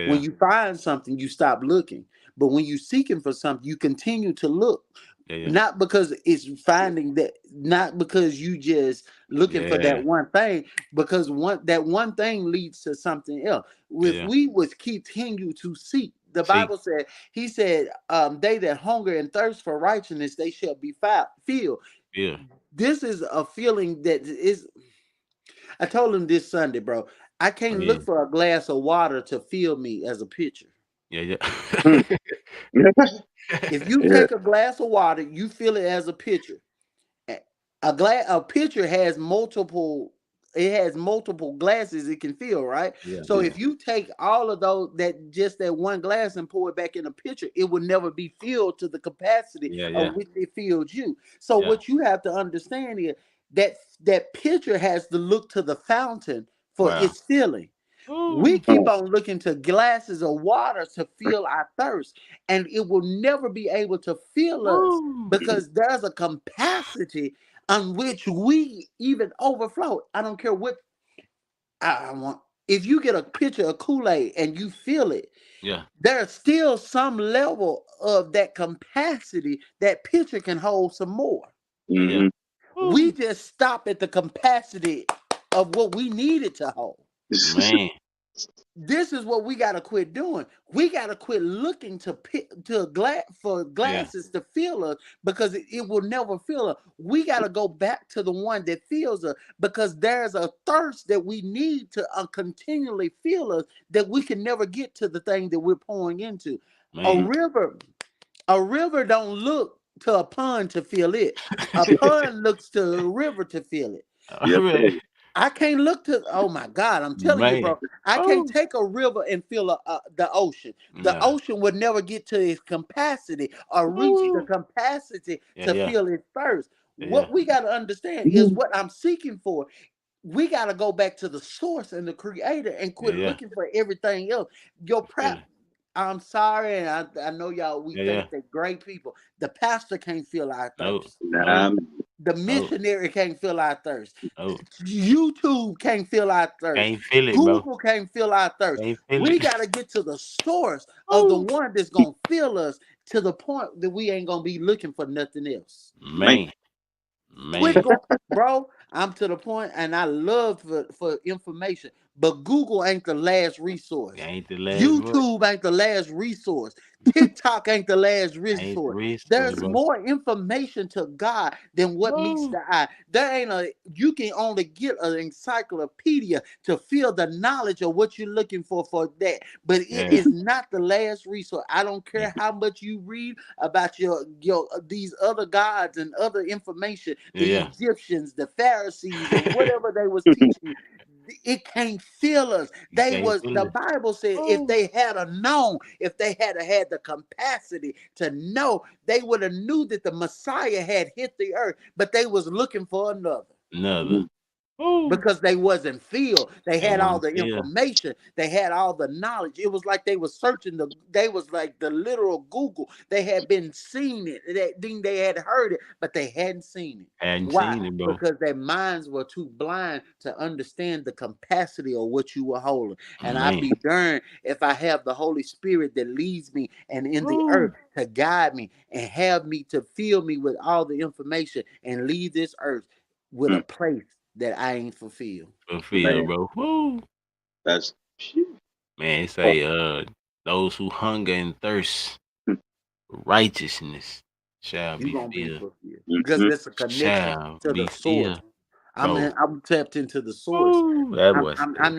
When yeah, you find something, you stop looking, but when you seeking for something, you continue to look. yeah, yeah, Not because it's finding that, not because you just looking for that yeah, one thing, because one thing leads to something else. yeah, If yeah. we was continue to seek, the See, Bible said, he said, they that hunger and thirst for righteousness, they shall be filled. yeah, This is a feeling that is, I told him this Sunday, bro, I oh can't yeah, look for a glass of water to fill me as a pitcher. yeah, yeah, Mm. If you Yeah. take a glass of water, you fill it as a pitcher. A pitcher has multiple, it has multiple glasses it can fill, right? Yeah, So Yeah. if you take all of those, that just that one glass, and pour it back in a pitcher, it will never be filled to the capacity yeah, of yeah, which it fills you. So yeah. what you have to understand is that that pitcher has to look to the fountain for Wow. its filling. We Ooh, keep on looking to glasses of water to fill our thirst, and it will never be able to fill us ooh. because there's a capacity on which we even overflow. I don't care what I want. If you get a pitcher of Kool-Aid and you feel it, Yeah, there's still some level of that capacity that pitcher can hold some more. yeah, yeah. Mm-hmm. We Ooh, just stop at the capacity of what we needed to hold. man. This is what we got to quit doing. We got to quit looking to for Yeah, glasses to fill us because it will never fill us. We got to go back to the one that fills us because there's a thirst that we need to continually fill us that we can never get to the thing that we're pouring into. A man. river, a river don't look to a pond to fill it. A pond looks to a river to fill it. Yes, sir. Man, I can't look to. Oh my God! I'm telling you, man. bro. I can't Oh, take a river and fill the ocean. The yeah. ocean would never get to its capacity or reach the Ooh. capacity Yeah, to yeah, fill it first. yeah, yeah, What we got to understand is what I'm seeking for. We got to go back to the source and the creator and yeah, quit yeah. looking for everything else. Your Feel prep. it. I'm sorry, and I know y'all. We Yeah, yeah. think they're great people. The pastor can't feel our No, thirst. no, Nah, The no, missionary can't feel our thirst. no. YouTube can't feel our thirst. Can't feel it, bro. Google can't feel our thirst. Can't feel We it. got to get to the source of the Ooh. one that's going to fill us to the point that we ain't going to be looking for nothing else. man. Man, Quit man. going, bro. I'm to the point, and I love for information, but Google ain't the last resource. Ain't the last word. YouTube ain't the last resource. TikTok ain't the last Ain't the resource. resource, There's bro. more information to God than what meets Ooh. the eye. There ain't a you can only get an encyclopedia to feel the knowledge of what you're looking for that, but it Yeah, is not the last resource. I don't yeah, care how much you read about your these other gods and other information, yeah, the yeah. Egyptians, the Pharisees, and whatever they was teaching you. It can't fill us. You They can't was feel the it. Bible said if Oh, they had a known, if they had a had the capacity to know, they would have knew that the Messiah had hit the earth, but they was looking for another another. Oh, because they wasn't filled. They they had all want the to feel. information. They had all the knowledge. It was like they was searching they was like the literal Google. They had been seeing it. They had heard it, but they hadn't seen it. Hadn't Why? seen it, bro. Because their minds were too blind to understand the capacity of what you were holding. And I'd Man. be darned if I have the Holy Spirit that leads me and in the earth Oh, to guide me and have me to fill me with all the information and leave this earth with a Mm, place that I ain't fulfilled. fulfill, man, bro. Woo. that's phew. Man, it Oh, say, those who hunger and thirst mm, for righteousness shall You be gonna be filled. fulfilled because mhm. there's a connection Shall to the be source. filled, bro. I'm tapped into the source. Woo. That I'm, was I'm it.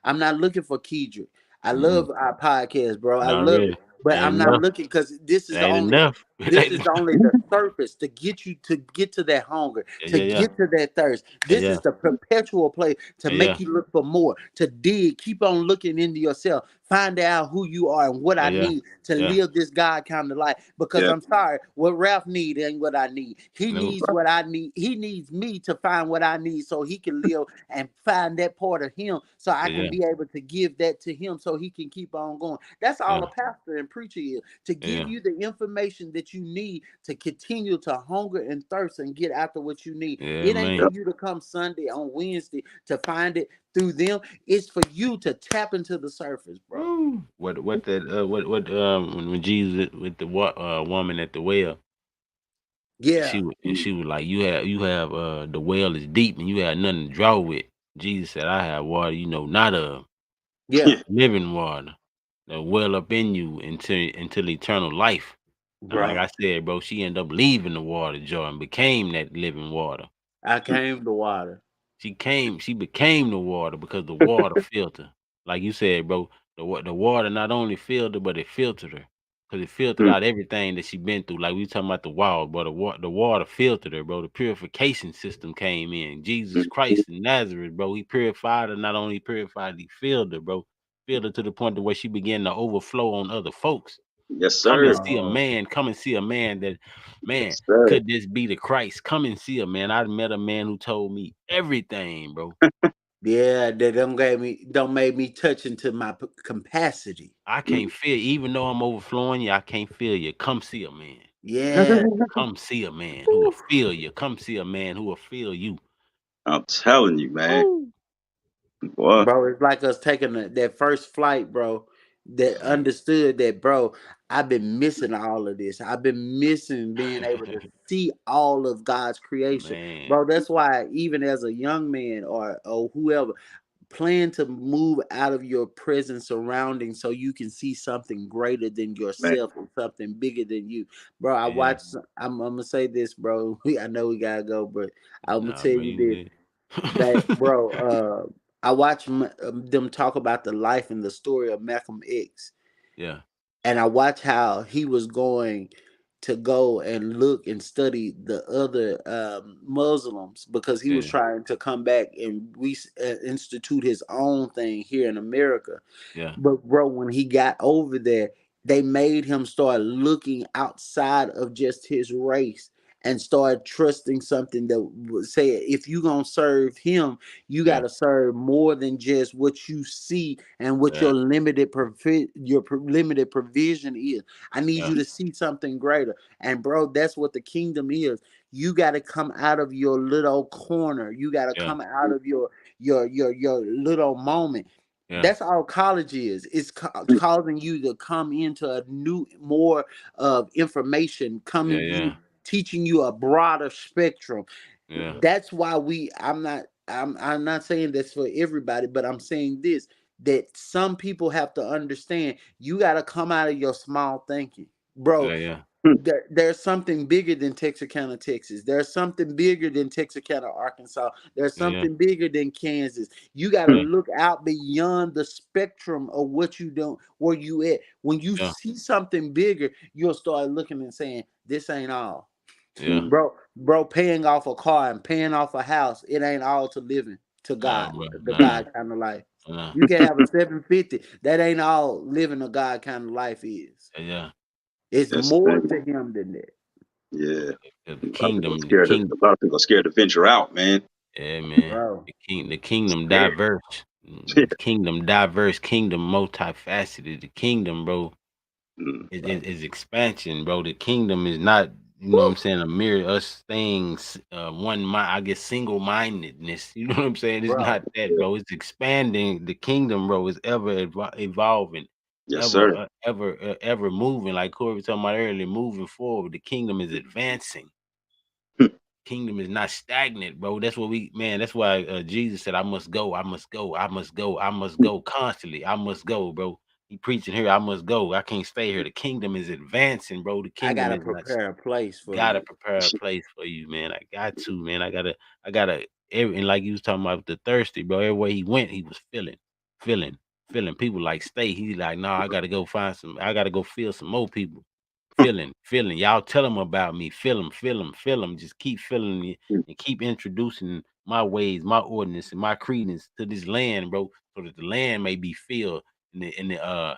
I'm not looking for Kedrick. I Mm-hmm. love our podcast, bro. I Not love it, really. but Ain't I'm not enough. looking because It ain't enough. It this ain't is enough. only the surface to get you to get to that hunger, Yeah, to yeah, yeah. get to that thirst. Yeah, This yeah. is the perpetual place to Yeah, yeah. make you look for more, to dig, keep on looking into yourself, find out who you are and what Yeah, I yeah. need to Yeah. live this God kind of life. Because Yeah, I'm sorry, what Ralph need ain't what I need. He No. needs what I need. He needs me to find what I need so he can live and find that part of him so I Yeah, can yeah. be able to give that to him so he can keep on going. That's all Yeah. a pastor and preacher is, to give Yeah. you the information that you need to continue to hunger and thirst and get after what you need. Yeah, It ain't man. for you to come Sunday on Wednesday to find it through them. It's for you to tap into the surface, bro. Woo. What that what when Jesus with the woman at the well, Yeah, and she was like, you have the well is deep and you have nothing to draw with. Jesus said, I have water, not of yeah, yeah, living water that well up in you until eternal life. And like bro. I said, bro, she ended up leaving the water jar and became that living water. I came to water. She became the water because the water filter. Like you said, bro, the water not only filled her, but it filtered her. 'cause it filtered Hmm. out everything that she been through. Like we talking about the wall, but the water filtered her, bro. The purification system came in. Jesus Mhm. Christ in Nazareth, bro. He purified her. Not only purified, he filled her, bro. Filled her to the point to where she began to overflow on other folks. Yes, Come and sir. see a Oh, man. Come and see a man that, man, Yes, sir. could this be the Christ? Come and see a man. I met a man who told me everything, bro. yeah, they don't made me touch into my capacity. I can't feel, even though I'm overflowing you, I can't feel you. Come see a man. Yeah. Come see a man who will feel you. Come see a man who will feel you. I'm telling you, man. Woo. Boy. Bro, it's like us taking that first flight, bro. That Man, understood that, bro. I've been missing all of this. I've been missing being able to see all of God's creation, man, bro. That's why, even as a young man or whoever, plan to move out of your present surroundings so you can see something greater than Man. yourself and something bigger than you, bro. I yeah. watched. I'm gonna say this, bro. I know we gotta go, but I'm gonna Nah, tell bro, you you this good. that, bro. I watched them talk about the life and the story of Malcolm X, Yeah, and I watched how he was going to go and look and study the other Muslims because he was yeah, trying to come back and institute his own thing here in America. yeah, But bro, when he got over there, they made him start looking outside of just his race and start trusting something that would say, if you gonna serve him, you yeah, gotta serve more than just what you see and what yeah, your limited provision is. I need yeah, you to see something greater. And bro, that's what the kingdom is. You gotta come out of your little corner. You gotta yeah, come out of your little moment. yeah, That's all college is. It's causing you to come into a new, more of information, yeah, coming you, yeah, teaching you a broader spectrum. yeah, That's why I'm not saying this for everybody, but I'm saying this, that some people have to understand you got to come out of your small thinking, bro. yeah, yeah, There's something bigger than Texarkana, Texas. There's something bigger than Texarkana, Arkansas. There's yeah, something bigger than Kansas. You got to yeah, look out beyond the spectrum of what you don't, where you at. When you yeah, see something bigger, you'll start looking and saying, "This ain't all." yeah. Bro, paying off a car and paying off a house, it ain't all to living to Nah, God, bro, the nah, God kind of life. nah. You can have a 750. That ain't all living a God kind of life is. Yeah, yeah. It's That's the more thing. to him than that. Yeah. 'Cause A lot of people are the scared. king, A lot of people are scared to venture out, man. yeah, man. Bro. The kingdom Scared. diverse. The kingdom diverse, kingdom multifaceted. The kingdom, bro, Mm. is expansion, bro. The kingdom is not, you know what Woo, I'm saying, a mere us things, one mind, I guess single mindedness. You know what I'm saying? It's bro. not that, bro. It's expanding. The kingdom, bro, is ever evolving, Yes, ever, sir. ever moving. Like Corey was talking about earlier, moving forward. The kingdom is advancing. Kingdom is not stagnant, bro. That's what we, man. That's why Jesus said, "I must go, I must go, I must go, I must go constantly. I must go, bro." He preaching here. I must go. I can't stay here. The kingdom is advancing, bro. The I kingdom gotta is not. prepare a place for Gotta you. prepare a place for you, man. I got to, man. I gotta. And like you was talking about the thirsty, bro. Everywhere he went, he was feeling, feeling. People like stay. He's like, nah, I gotta go find some. I gotta go feel some more people. Feeling. Y'all tell them about me. Feel them. Just keep feeling it and keep introducing my ways, my ordinance, and my credence to this land, bro, so that the land may be filled in the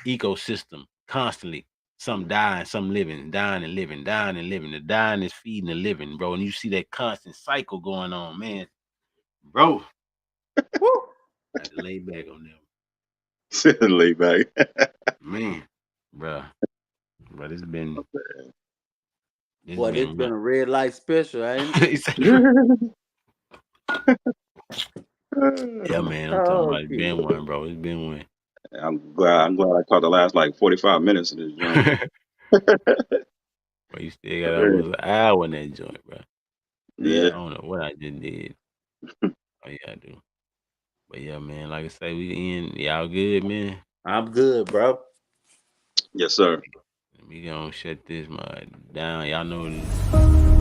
ecosystem constantly. Some dying, some living, dying and living, dying and living. The dying is feeding the living, bro. And you see that constant cycle going on, man. Bro, Woo. I had to lay back on them. Lay back. Man, bro. But it's Boy, this been been rough. a red light special, ain't it? He said, yeah, man. I'm talking about it's Okay. been one, bro. It's been one. I'm glad. I'm glad I caught the last like 45 minutes of this joint. But you still got almost an hour in that joint, bro. Yeah. I don't know what I just did. Oh yeah, I do. But yeah, man. Like I say, we in. Y'all good, man. I'm good, bro. Yes, sir. We gonna shut this mud down. Y'all know.